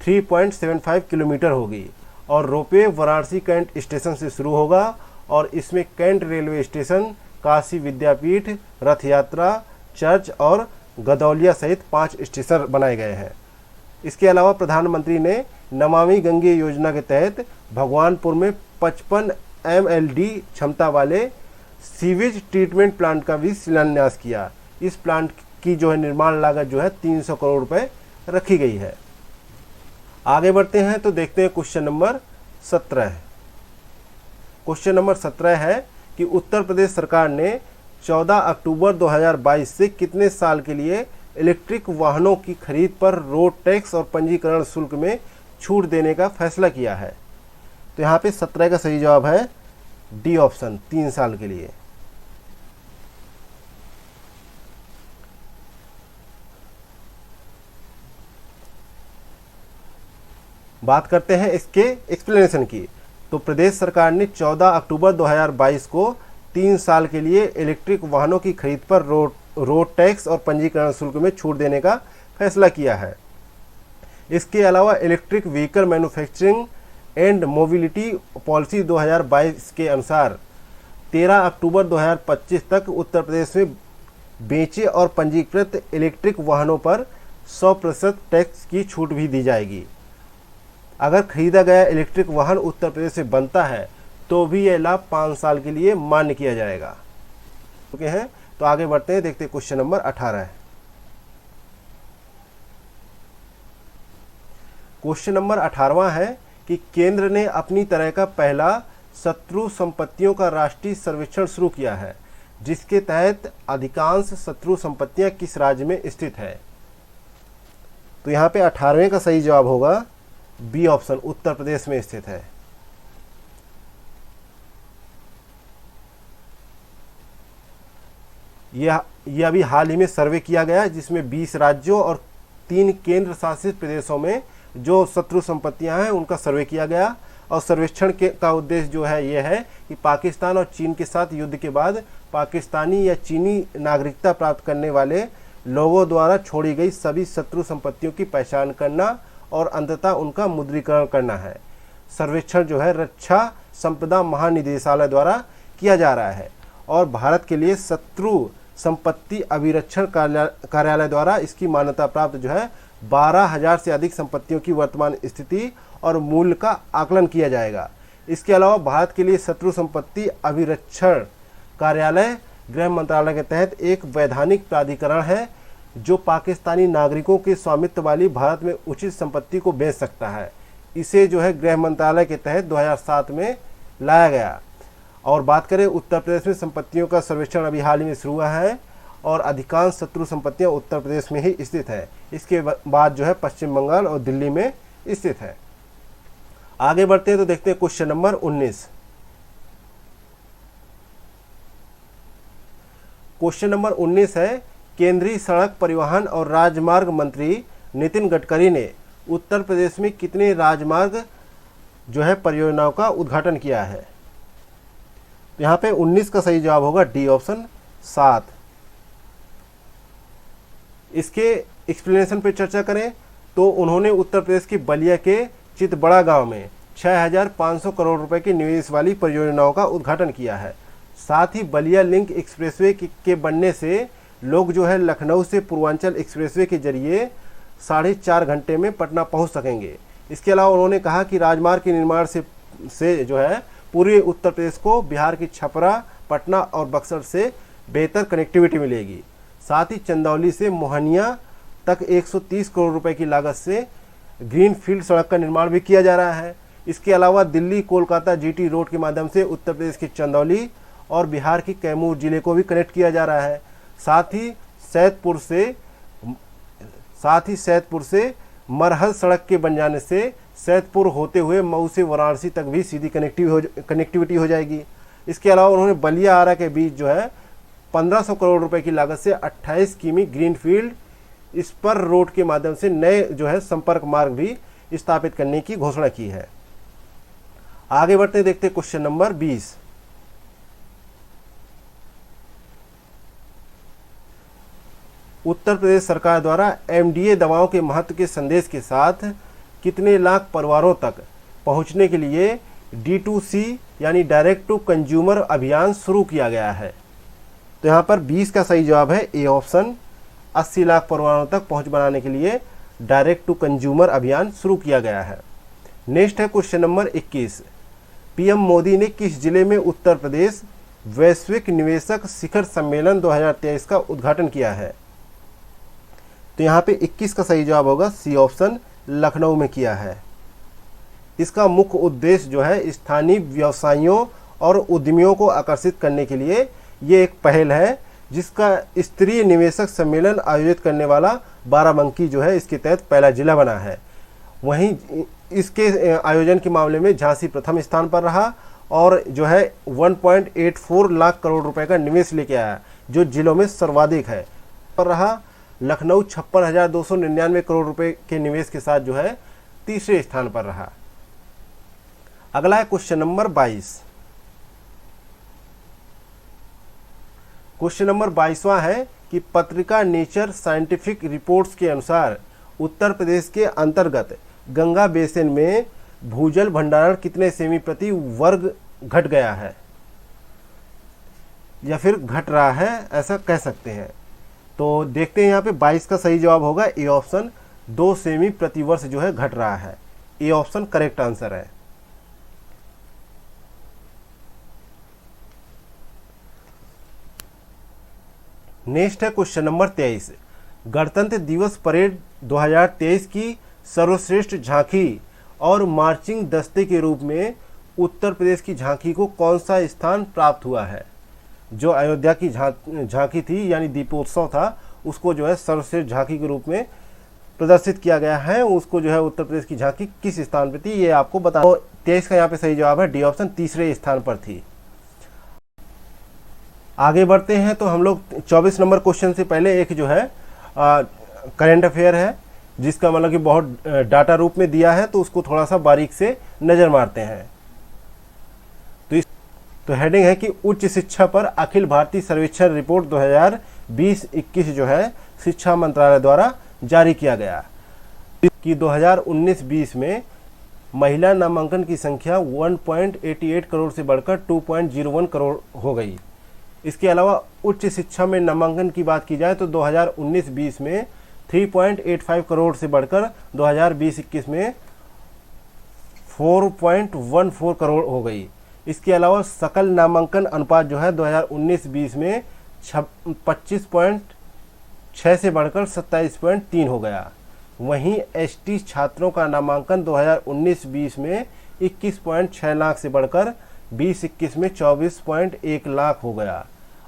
A: 3.75 किलोमीटर होगी। और रोपवे वाराणसी कैंट स्टेशन से शुरू होगा और इसमें कैंट रेलवे स्टेशन, काशी विद्यापीठ, रथ यात्रा, चर्च और गदौलिया सहित 5 स्टेशन बनाए गए हैं। इसके अलावा प्रधानमंत्री ने नमामि गंगे योजना के तहत भगवानपुर में 55 MLD क्षमता वाले सीवेज ट्रीटमेंट प्लांट का भी शिलान्यास किया। इस प्लांट की जो है निर्माण लागत जो है 300 करोड़ रुपए रखी गई है। आगे बढ़ते हैं तो देखते हैं क्वेश्चन नंबर 17 है। क्वेश्चन नंबर 17 है कि उत्तर प्रदेश सरकार ने 14 अक्टूबर 2022 से कितने साल के लिए इलेक्ट्रिक वाहनों की खरीद पर रोड टैक्स और पंजीकरण शुल्क में छूट देने का फैसला किया है? तो यहाँ पे 17 का सही जवाब है डी ऑप्शन 3 साल के लिए। बात करते हैं इसके एक्सप्लेनेशन की। तो प्रदेश सरकार ने 14 अक्टूबर 2022 को 3 साल के लिए इलेक्ट्रिक वाहनों की खरीद पर रोड टैक्स और पंजीकरण शुल्क में छूट देने का फैसला किया है। इसके अलावा electric vehicle manufacturing and mobility policy 2022 के अनुसार 13 अक्टूबर 2025 तक उत्तर प्रदेश में बेचे और पंजीकृत इलेक्ट्रिक वाहनों पर 100% टैक्स की छूट भी दी जाएगी। अगर खरीदा गया इलेक्ट्रिक वाहन उत्तर प्रदेश से बनता है तो भी यह लाभ 5 साल के लिए मान्य किया जाएगा। ओके हैं, तो आगे बढ़ते हैं, देखते हैं क्वेश्चन नंबर 18 है। क्वेश्चन नंबर 18वां है कि केंद्र ने अपनी तरह का पहला शत्रु संपत्तियों का राष्ट्रीय सर्वेक्षण शुरू किया है, जिसके तहत अधिकांश शत्रु संपत्तियां किस राज्य में स्थित है। तो यहां पे 18वें का सही जवाब होगा बी ऑप्शन, उत्तर प्रदेश में स्थित है। यह अभी हाल ही में सर्वे किया गया है, जिसमें 20 राज्यों और 3 केंद्र शासित प्रदेशों में जो शत्रु संपत्तियां हैं उनका सर्वे किया गया। और सर्वेक्षण का उद्देश्य जो है यह है कि पाकिस्तान और चीन के साथ युद्ध के बाद पाकिस्तानी या चीनी नागरिकता प्राप्त करने वाले लोगों द्वारा छोड़ी गई सभी शत्रु संपत्तियों की पहचान करना और अंततः उनका मुद्रीकरण करना है। सर्वेक्षण जो है रक्षा संपदा महानिदेशालय द्वारा किया जा रहा है और भारत के लिए शत्रु संपत्ति अभिरक्षण कार्यालय द्वारा इसकी मान्यता प्राप्त जो है 12,000 से अधिक संपत्तियों की वर्तमान स्थिति और मूल्य का आकलन किया जाएगा। इसके अलावा भारत के लिए शत्रु संपत्ति अभिरक्षण कार्यालय गृह मंत्रालय के तहत एक वैधानिक प्राधिकरण है जो पाकिस्तानी नागरिकों के स्वामित्व वाली भारत में उचित संपत्ति को बेच सकता है। इसे जो है गृह मंत्रालय के तहत 2007 में लाया गया। और बात करें उत्तर प्रदेश में संपत्तियों का सर्वेक्षण अभी हाल ही में शुरू हुआ है और अधिकांश शत्रु संपत्तियां उत्तर प्रदेश में ही स्थित है। इसके बाद जो है पश्चिम बंगाल और दिल्ली में स्थित है। आगे बढ़ते हैं तो देखते हैं क्वेश्चन नंबर 19। क्वेश्चन नंबर 19 है, केंद्रीय सड़क परिवहन और राजमार्ग मंत्री नितिन गडकरी ने उत्तर प्रदेश में कितने राजमार्ग जो है परियोजनाओं का उद्घाटन किया है। यहाँ पे 19 का सही जवाब होगा डी ऑप्शन 7। इसके एक्सप्लेनेशन पे चर्चा करें तो उन्होंने उत्तर प्रदेश के बलिया के चितबड़ा गांव में 6,500 करोड़ रुपए के निवेश वाली परियोजनाओं का उद्घाटन किया है। साथ ही बलिया लिंक एक्सप्रेसवे के बनने से लोग जो है लखनऊ से पूर्वांचल एक्सप्रेसवे के जरिए 4.5 घंटे में पटना पहुंच सकेंगे। इसके अलावा उन्होंने कहा कि राजमार्ग के निर्माण से जो है पूरे उत्तर प्रदेश को बिहार की छपरा, पटना और बक्सर से बेहतर कनेक्टिविटी मिलेगी। साथ ही चंदौली से मोहनिया तक 130 करोड़ रुपए की लागत से ग्रीन फील्ड सड़क का निर्माण भी किया जा रहा है। इसके अलावा दिल्ली कोलकाता जीटी रोड के माध्यम से उत्तर प्रदेश के चंदौली और बिहार की कैमूर जिले को भी कनेक्ट किया जा रहा है। साथ ही सैदपुर से मरहल सड़क के बन जाने से सैदपुर होते हुए मऊ से वाराणसी तक भी सीधी कनेक्टिविटी हो जाएगी। इसके अलावा उन्होंने बलिया आरा के बीच जो है 1500 करोड़ रुपए की लागत से 28 किमी ग्रीनफील्ड स्पर रोड के माध्यम से नए जो है संपर्क मार्ग भी स्थापित करने की घोषणा की है। आगे बढ़ते देखते क्वेश्चन नंबर 20। उत्तर प्रदेश सरकार द्वारा एमडीए दवाओं के महत्व के संदेश के साथ कितने लाख परिवारों तक पहुंचने के लिए D2C यानी डायरेक्ट टू कंज्यूमर अभियान शुरू किया गया है। तो यहाँ पर 20 का सही जवाब है ए ऑप्शन, 80 लाख परिवारों तक पहुंच बनाने के लिए डायरेक्ट टू कंज्यूमर अभियान शुरू किया गया है। नेक्स्ट है क्वेश्चन नंबर 21। पीएम मोदी ने किस जिले में उत्तर प्रदेश वैश्विक निवेशक शिखर सम्मेलन 2023 का उद्घाटन किया है। तो यहाँ पे 21 का सही जवाब होगा सी ऑप्शन, लखनऊ में किया है। इसका मुख्य उद्देश्य जो है स्थानीय व्यवसायियों और उद्यमियों को आकर्षित करने के लिए ये एक पहल है, जिसका स्तरीय निवेशक सम्मेलन आयोजित करने वाला बाराबंकी जो है इसके तहत पहला जिला बना है। वहीं इसके आयोजन के मामले में झांसी प्रथम स्थान पर रहा और जो है 1.84 लाख करोड़ रुपए का निवेश लेके आया, जो जिलों में सर्वाधिक है। पर रहा लखनऊ 56,299 करोड़ रुपए के निवेश के साथ जो है तीसरे स्थान पर रहा। अगला है क्वेश्चन नंबर 22। क्वेश्चन नंबर 22वां है कि पत्रिका नेचर साइंटिफिक रिपोर्ट्स के अनुसार उत्तर प्रदेश के अंतर्गत गंगा बेसिन में भूजल भंडारण कितने सेमी प्रति वर्ग घट गया है, या फिर घट रहा है, ऐसा कह सकते हैं। तो देखते हैं यहाँ पे 22 का सही जवाब होगा ए ऑप्शन, 2 सेमी प्रति वर्ष जो है घट रहा है। ए ऑप्शन करेक्ट आंसर है। नेक्स्ट है क्वेश्चन नंबर 23। गणतंत्र दिवस परेड 2023 की सर्वश्रेष्ठ झांकी और मार्चिंग दस्ते के रूप में उत्तर प्रदेश की झांकी को कौन सा स्थान प्राप्त हुआ है। जो अयोध्या की झांकी थी यानी दीपोत्सव था, उसको जो है सर्वश्रेष्ठ झांकी के रूप में प्रदर्शित किया गया है। उसको जो है उत्तर प्रदेश की झांकी किस स्थान पर थी ये आपको बता। तो 23 का यहाँ पे सही जवाब है डी ऑप्शन, तीसरे स्थान पर थी। आगे बढ़ते हैं तो हम लोग 24 नंबर क्वेश्चन से पहले एक जो है करंट अफेयर है, जिसका मतलब कि बहुत डाटा रूप में दिया है, तो उसको थोड़ा सा बारीक से नजर मारते हैं। तो हेडिंग है कि उच्च शिक्षा पर अखिल भारतीय सर्वेक्षण रिपोर्ट 2020-21 जो है शिक्षा मंत्रालय द्वारा जारी किया गया कि 2019-20 में महिला नामांकन की संख्या 1.88 करोड़ से बढ़कर 2.01 करोड़ हो गई। इसके अलावा उच्च शिक्षा में नामांकन की बात की जाए तो 2019-20 में 3.85 करोड़ से बढ़कर 2020-21 में 4.14 करोड़ हो गई। इसके अलावा सकल नामांकन अनुपात जो है 2019-20 में 25.6 से बढ़कर 27.3 हो गया। वहीं एसटी छात्रों का नामांकन 2019-20 में 21.6 लाख से बढ़कर 20-21 में 24.1 लाख हो गया।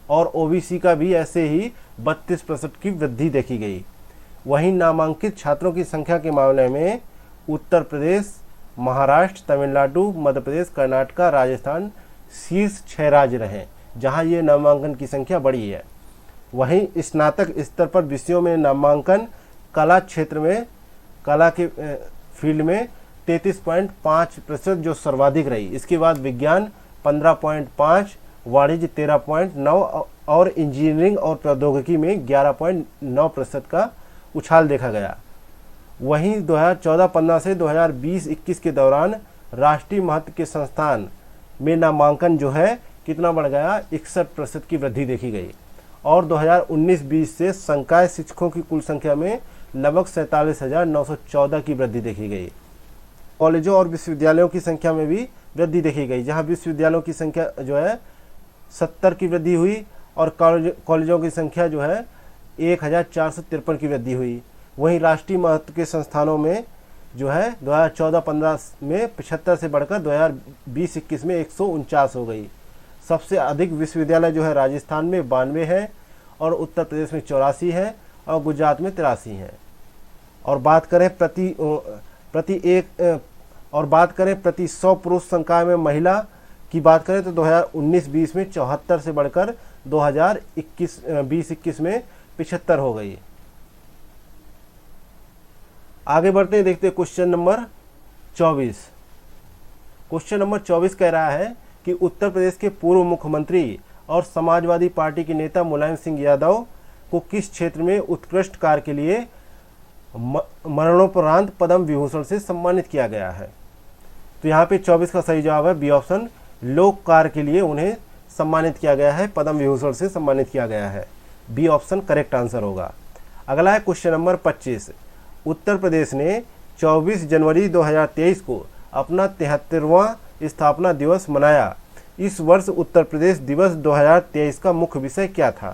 A: और ओबीसी का भी ऐसे ही 32% की वृद्धि देखी गई। वहीं नामांकित छात्रों की संख्या के मामले में उत्तर प्रदेश, महाराष्ट्र, तमिलनाडु, मध्य प्रदेश, कर्नाटक, राजस्थान शीर्ष 6 राज्य रहे जहां ये नामांकन की संख्या बढ़ी है। वहीं स्नातक स्तर पर विषयों में नामांकन कला क्षेत्र में, कला के फील्ड में 33.5% जो सर्वाधिक रही। इसके बाद विज्ञान 15.5, वाणिज्य 13.9 और इंजीनियरिंग और प्रौद्योगिकी में 11.9% का उछाल देखा गया। वहीं 2014-15 से 2020-21 के दौरान राष्ट्रीय महत्व के संस्थान में नामांकन जो है कितना बढ़ गया, 61% की वृद्धि देखी गई। और 2019-20 से संकाय शिक्षकों की कुल संख्या में लगभग 47,914 की वृद्धि देखी गई। कॉलेजों और विश्वविद्यालयों की संख्या में भी वृद्धि देखी गई, जहां विश्वविद्यालयों की संख्या जो है 70 की वृद्धि हुई और कॉलेजों की संख्या जो है 1,453 की वृद्धि हुई। वहीं राष्ट्रीय महत्व के संस्थानों में जो है 2014-15 में 75 से बढ़कर 2020-21 में 149 हो गई। सबसे अधिक विश्वविद्यालय जो है राजस्थान में 92 है और उत्तर प्रदेश में 84 है और गुजरात में 83 है। और बात करें प्रति 100 पुरुष संकाय में महिला की बात करें तो 2019-20 में 74 से बढ़कर 2020-21 में 75 हो गई। आगे बढ़ते हैं, देखते हैं क्वेश्चन नंबर 24। क्वेश्चन नंबर 24 कह रहा है कि उत्तर प्रदेश के पूर्व मुख्यमंत्री और समाजवादी पार्टी के नेता मुलायम सिंह यादव को किस क्षेत्र में उत्कृष्ट कार्य के लिए मरणोपरांत पद्म विभूषण से सम्मानित किया गया है। तो यहाँ पे 24 का सही जवाब है बी ऑप्शन, लोक कार्य के लिए उन्हें सम्मानित किया गया है, पद्म विभूषण से सम्मानित किया गया है। बी ऑप्शन करेक्ट आंसर होगा। अगला है क्वेश्चन नंबर 25। उत्तर प्रदेश ने 24 जनवरी 2023 को अपना 73वां स्थापना दिवस मनाया। इस वर्ष उत्तर प्रदेश दिवस 2023 का मुख्य विषय क्या था।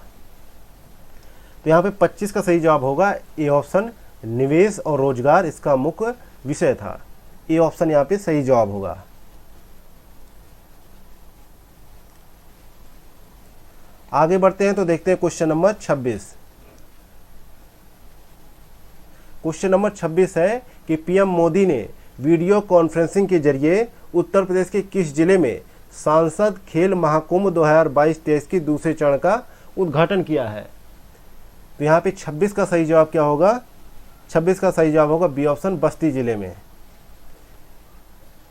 A: तो यहाँ पे 25 का सही जवाब होगा ए ऑप्शन, निवेश और रोजगार इसका मुख्य विषय था। ए ऑप्शन यहाँ पे सही जवाब होगा। आगे बढ़ते हैं तो देखते हैं क्वेश्चन नंबर 26। क्वेश्चन नंबर 26 है कि पीएम मोदी ने वीडियो कॉन्फ्रेंसिंग के जरिए उत्तर प्रदेश के किस जिले में सांसद खेल महाकुंभ 2022-23 की दूसरे चरण का उद्घाटन किया है? तो यहाँ पे 26 का सही जवाब क्या होगा? 26 का सही जवाब होगा बी ऑप्शन, बस्ती जिले में।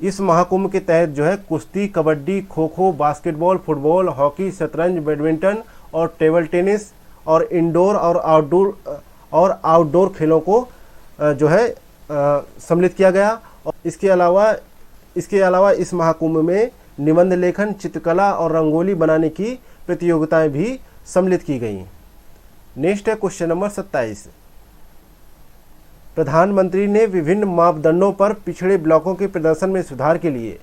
A: इस महाकुंभ के तहत जो है कुश्ती, kabaddi, kho kho, basketball, football, hockey, शतरंज, बैडमिंटन और टेबल टेनिस और इंडोर और आउटडोर खेलों को जो है सम्मिलित किया गया। और इसके अलावा इस महाकुंभ में निबंध लेखन, चित्रकला और रंगोली बनाने की प्रतियोगिताएं भी सम्मिलित की गई। नेक्स्ट है क्वेश्चन नंबर 27। प्रधानमंत्री ने विभिन्न मापदंडों पर पिछड़े ब्लॉकों के प्रदर्शन में सुधार के लिए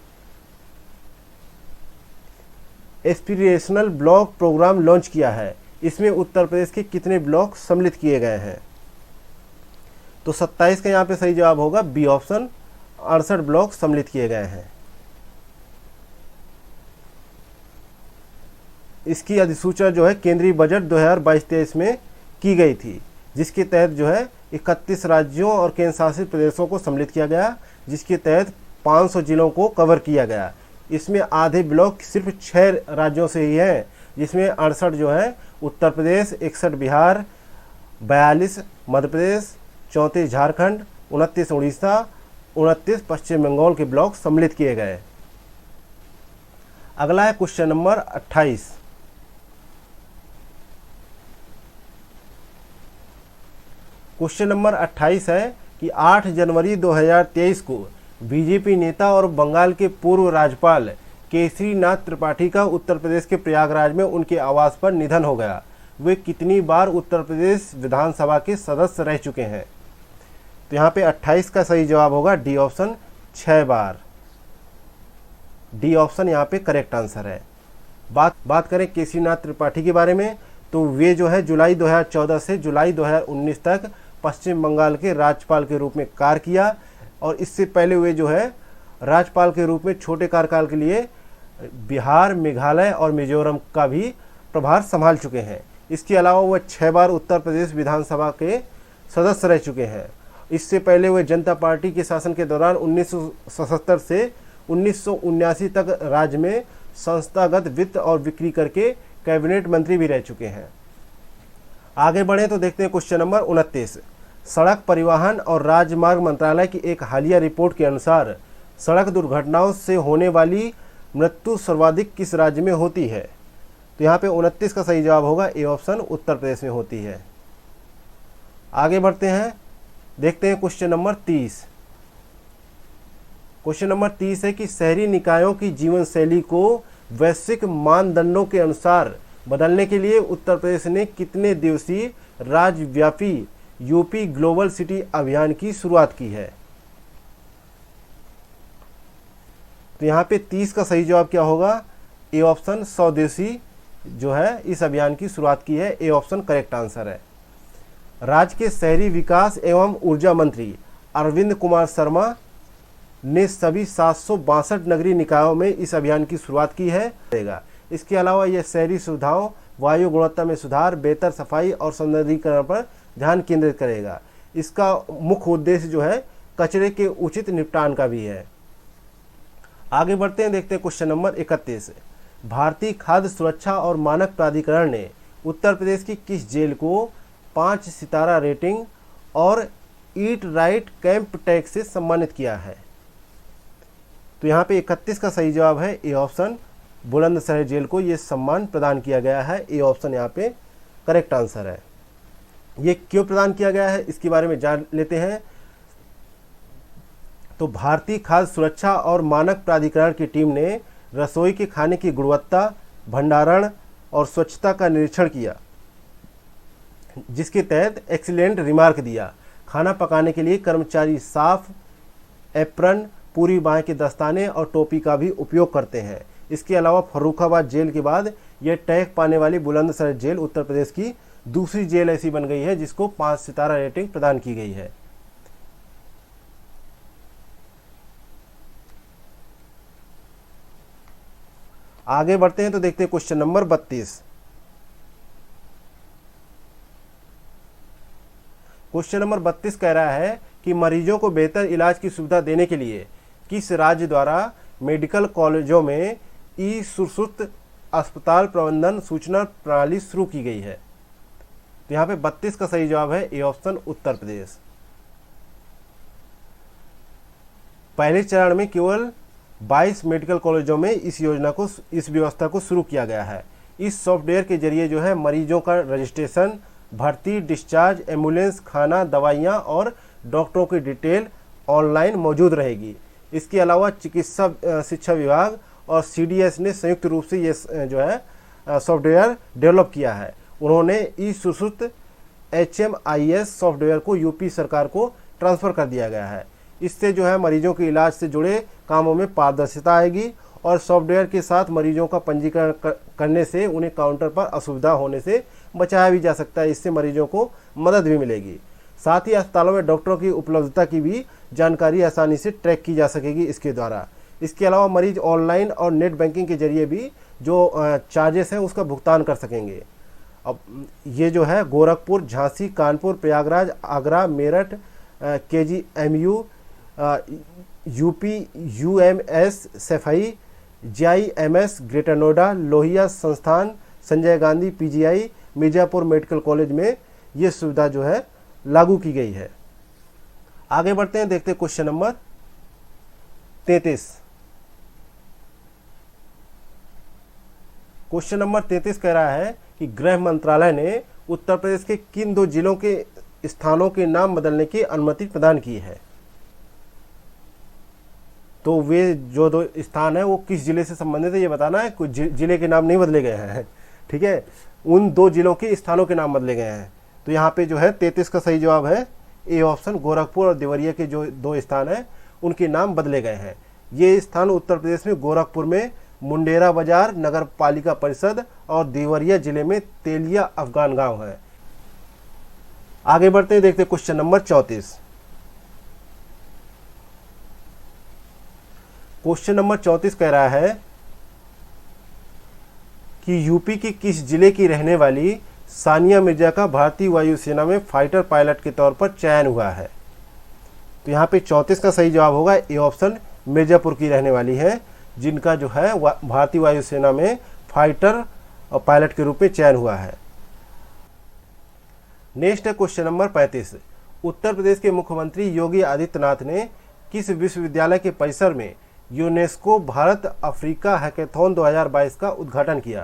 A: एस्पिरेशनल ब्लॉक प्रोग्राम लॉन्च किया है। इसमें उत्तर प्रदेश के कितने ब्लॉक सम्मिलित किए गए हैं? तो 27 का यहाँ पे सही जवाब होगा बी ऑप्शन, 68 ब्लॉक सम्मिलित किए गए हैं। इसकी अधिसूचना जो है केंद्रीय बजट 2022-23 में की गई थी, जिसके तहत जो है 31 राज्यों और केंद्र शासित प्रदेशों को सम्मिलित किया गया, जिसके तहत 500 जिलों को कवर किया गया। इसमें आधे ब्लॉक सिर्फ 6 राज्यों से ही हैं, जिसमें 68 जो है उत्तर प्रदेश, 61 बिहार, 42 मध्य प्रदेश, 34 झारखंड, 29 उड़ीसा, 29 पश्चिम बंगाल के ब्लॉक सम्मिलित किए गए। अगला है क्वेश्चन नंबर 28। क्वेश्चन नंबर 28 है कि 8 जनवरी 2023 को बीजेपी नेता और बंगाल के पूर्व राज्यपाल केसरीनाथ त्रिपाठी का उत्तर प्रदेश के प्रयागराज में उनके आवास पर निधन हो गया। वे कितनी बार उत्तर प्रदेश विधानसभा के सदस्य रह चुके हैं? तो यहाँ पे 28 का सही जवाब होगा डी ऑप्शन, 6 बार। डी ऑप्शन यहाँ पे करेक्ट आंसर है। बात करें केसरीनाथ त्रिपाठी के बारे में, तो वे जो है जुलाई 2014 से जुलाई 2019 तक पश्चिम बंगाल के राज्यपाल के रूप में कार्य किया, और इससे पहले वे जो है राज्यपाल के रूप में छोटे कार्यकाल के लिए बिहार, मेघालय और मिजोरम का भी प्रभार संभाल चुके हैं। इसके अलावा वह 6 बार उत्तर प्रदेश विधानसभा के सदस्य रह चुके हैं। इससे पहले वे जनता पार्टी के शासन के दौरान 1977 से 1979 तक राज्य में संस्थागत वित्त और बिक्री करके कैबिनेट मंत्री भी रह चुके हैं। आगे बढ़े तो देखते हैं क्वेश्चन नंबर 29। सड़क परिवहन और राजमार्ग मंत्रालय की एक हालिया रिपोर्ट के अनुसार सड़क दुर्घटनाओं से होने वाली मृत्यु सर्वाधिक किस राज्य में होती है? तो यहाँ पे 29 का सही जवाब होगा ए ऑप्शन, उत्तर प्रदेश में होती है। आगे बढ़ते हैं, देखते हैं क्वेश्चन नंबर 30। क्वेश्चन नंबर 30 है कि शहरी निकायों की जीवन शैली को वैश्विक मानदंडों के अनुसार बदलने के लिए उत्तर प्रदेश ने कितने दिवसीय राज्यव्यापी यूपी ग्लोबल सिटी अभियान की शुरुआत की है? तो यहाँ पे 30 का सही जवाब क्या होगा? ए ऑप्शन, 100 दिवसीय जो है इस अभियान की शुरुआत की है। ए ऑप्शन करेक्ट आंसर है। राज्य के शहरी विकास एवं ऊर्जा मंत्री अरविंद कुमार शर्मा ने सभी 762 नगरीय निकायों में इस अभियान की शुरुआत की है। इसके अलावा यह शहरी सुविधाओं, वायु गुणवत्ता में सुधार, बेहतर सफाई और सौंदर्यीकरण पर ध्यान केंद्रित करेगा। इसका मुख्य उद्देश्य जो है कचरे के उचित निपटान का भी है। आगे बढ़ते हैं, देखते हैं क्वेश्चन नंबर 31। भारतीय खाद्य सुरक्षा और मानक प्राधिकरण ने उत्तर प्रदेश की किस जेल को 5 सितारा रेटिंग और ईट राइट कैंप टैग से सम्मानित किया है? तो यहाँ पे 31 का सही जवाब है ए ऑप्शन, बुलंदशहर जेल को यह सम्मान प्रदान किया गया है। ए ऑप्शन यहाँ पे करेक्ट आंसर है। ये क्यों प्रदान किया गया है इसके बारे में जान लेते हैं। तो भारतीय खाद्य सुरक्षा और मानक प्राधिकरण की टीम ने रसोई के खाने की गुणवत्ता, भंडारण और स्वच्छता का निरीक्षण किया, जिसके तहत एक्सीलेंट रिमार्क दिया। खाना पकाने के लिए कर्मचारी साफ एप्रन, पूरी बाएं के दस्ताने और टोपी का भी उपयोग करते हैं। इसके अलावा फर्रुखाबाद जेल के बाद यह टैग पाने वाली बुलंदशहर जेल उत्तर प्रदेश की दूसरी जेल ऐसी बन गई है जिसको 5 सितारा रेटिंग प्रदान की गई है। आगे बढ़ते हैं तो देखते हैं क्वेश्चन नंबर 32। क्वेश्चन नंबर 32 कह रहा है कि मरीजों को बेहतर इलाज की सुविधा देने के लिए किस राज्य द्वारा मेडिकल कॉलेजों में ई सुश्रुत अस्पताल प्रबंधन सूचना प्रणाली शुरू की गई है। तो यहाँ पे 32 का सही जवाब है ए ऑप्शन उत्तर प्रदेश। पहले चरण में केवल 22 मेडिकल कॉलेजों में इस व्यवस्था को शुरू किया गया है। इस सॉफ्टवेयर के जरिए जो है मरीजों का रजिस्ट्रेशन, भर्ती, डिस्चार्ज, एम्बुलेंस, खाना, दवाइयाँ और डॉक्टरों की डिटेल ऑनलाइन मौजूद रहेगी। इसके अलावा चिकित्सा शिक्षा विभाग और CDS ने संयुक्त रूप से ये जो है सॉफ्टवेयर डेवलप किया है। उन्होंने ई सुश्रुत HMIS सॉफ्टवेयर को यूपी सरकार को ट्रांसफ़र कर दिया गया है। इससे जो है मरीजों के इलाज से जुड़े कामों में पारदर्शिता आएगी और सॉफ्टवेयर के साथ मरीजों का पंजीकरण करने से उन्हें काउंटर पर असुविधा होने से बचाया भी जा सकता है। इससे मरीजों को मदद भी मिलेगी। साथ ही अस्पतालों में डॉक्टरों की उपलब्धता की भी जानकारी आसानी से ट्रैक की जा सकेगी इसके द्वारा। इसके अलावा मरीज ऑनलाइन और नेट बैंकिंग के जरिए भी जो चार्जेस हैं उसका भुगतान कर सकेंगे। अब ये जो है Gorakhpur, Jhansi, Kanpur, Prayagraj, Agra, Meerut, KGMU, UP, UMS, सफाई, JIMS, ग्रेटर नोएडा, लोहिया संस्थान, Sanjay Gandhi PGI, Mirzapur medical college में ये सुविधा जो है लागू की गई है। आगे बढ़ते हैं, देखते हैं क्वेश्चन नंबर 33। क्वेश्चन नंबर 33 कह रहा है कि गृह मंत्रालय ने उत्तर प्रदेश के किन 2 जिलों के स्थानों के नाम बदलने की अनुमति प्रदान की है। तो वे जो 2 स्थान है वो किस जिले से संबंधित है ये बताना है। कुछ जिले के नाम नहीं बदले गए हैं, ठीक है, उन 2 जिलों के स्थानों के नाम बदले गए हैं। तो यहाँ पे जो है 33 का सही जवाब है ए ऑप्शन, गोरखपुर और देवरिया के जो 2 स्थान हैं उनके नाम बदले गए हैं। ये स्थान उत्तर प्रदेश में गोरखपुर में मुंडेरा बाजार नगर पालिका परिषद और देवरिया जिले में तेलिया अफगान गांव है। आगे बढ़ते हैं, देखते हैं क्वेश्चन नंबर 34। क्वेश्चन नंबर 34 कह रहा है कि यूपी के किस जिले की रहने वाली सानिया मिर्जा का भारतीय वायुसेना में फाइटर पायलट के तौर पर चयन हुआ है। तो यहाँ पे 34 का सही जवाब होगा ए ऑप्शन, मिर्जापुर की रहने वाली है जिनका जो है भारतीय वायुसेना में फाइटर और पायलट के रूप में चयन हुआ है। नेक्स्ट है क्वेश्चन नंबर 35। उत्तर प्रदेश के मुख्यमंत्री योगी आदित्यनाथ ने किस विश्वविद्यालय के परिसर में यूनेस्को भारत अफ्रीका हैकेथॉन 2022 का उद्घाटन किया।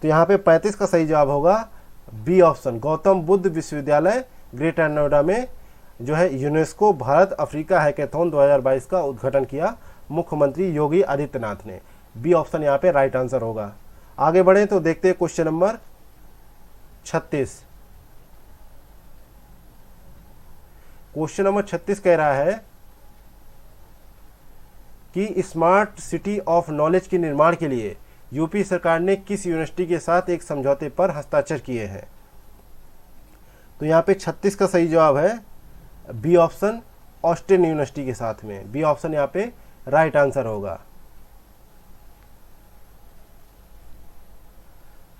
A: तो यहाँ पे 35 का सही जवाब होगा बी ऑप्शन, गौतम बुद्ध विश्वविद्यालय ग्रेटर नोएडा में जो है यूनेस्को भारत अफ्रीका हैकेथॉन 2022 का उद्घाटन किया मुख्यमंत्री योगी आदित्यनाथ ने। बी ऑप्शन यहाँ पे राइट आंसर होगा। आगे बढ़े तो देखते हैं क्वेश्चन नंबर 36। क्वेश्चन नंबर 36 कह रहा है कि स्मार्ट सिटी ऑफ नॉलेज के निर्माण के लिए यूपी सरकार ने किस यूनिवर्सिटी के साथ एक समझौते पर हस्ताक्षर किए हैं। तो यहाँ पे 36 का सही जवाब है बी ऑप्शन, ऑस्टिन यूनिवर्सिटी के साथ में। बी ऑप्शन यहाँ पे राइट आंसर होगा।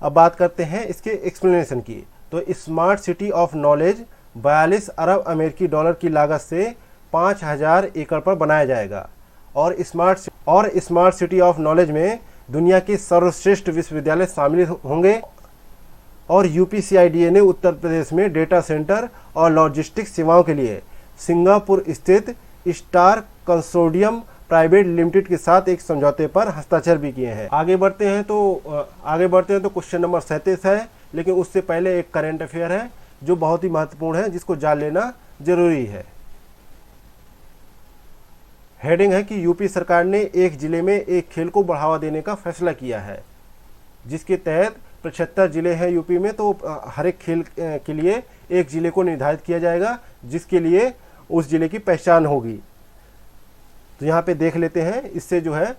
A: अब बात करते हैं इसके एक्सप्लेनेशन की। तो स्मार्ट सिटी ऑफ नॉलेज 42 अरब अमेरिकी डॉलर की लागत से 5000 एकड़ पर बनाया जाएगा और स्मार्ट सिटी ऑफ नॉलेज में दुनिया के सर्वश्रेष्ठ विश्वविद्यालय शामिल होंगे और UPCIDA ने उत्तर प्रदेश में डेटा सेंटर और लॉजिस्टिक्स सेवाओं के लिए सिंगापुर स्थित स्टार कंसोर्टियम प्राइवेट लिमिटेड के साथ एक समझौते पर हस्ताक्षर भी किए हैं। आगे बढ़ते हैं तो क्वेश्चन नंबर 37 है, लेकिन उससे पहले एक करंट अफेयर है जो बहुत ही महत्वपूर्ण है, जिसको जान लेना जरूरी है। हेडिंग है कि यूपी सरकार ने एक जिले में एक खेल को बढ़ावा देने का फैसला किया है, जिसके तहत 75 जिले हैं यूपी में। तो हर एक खेल के लिए एक जिले को निर्धारित किया जाएगा जिसके लिए उस जिले की पहचान होगी। तो यहाँ पे देख लेते हैं, इससे जो है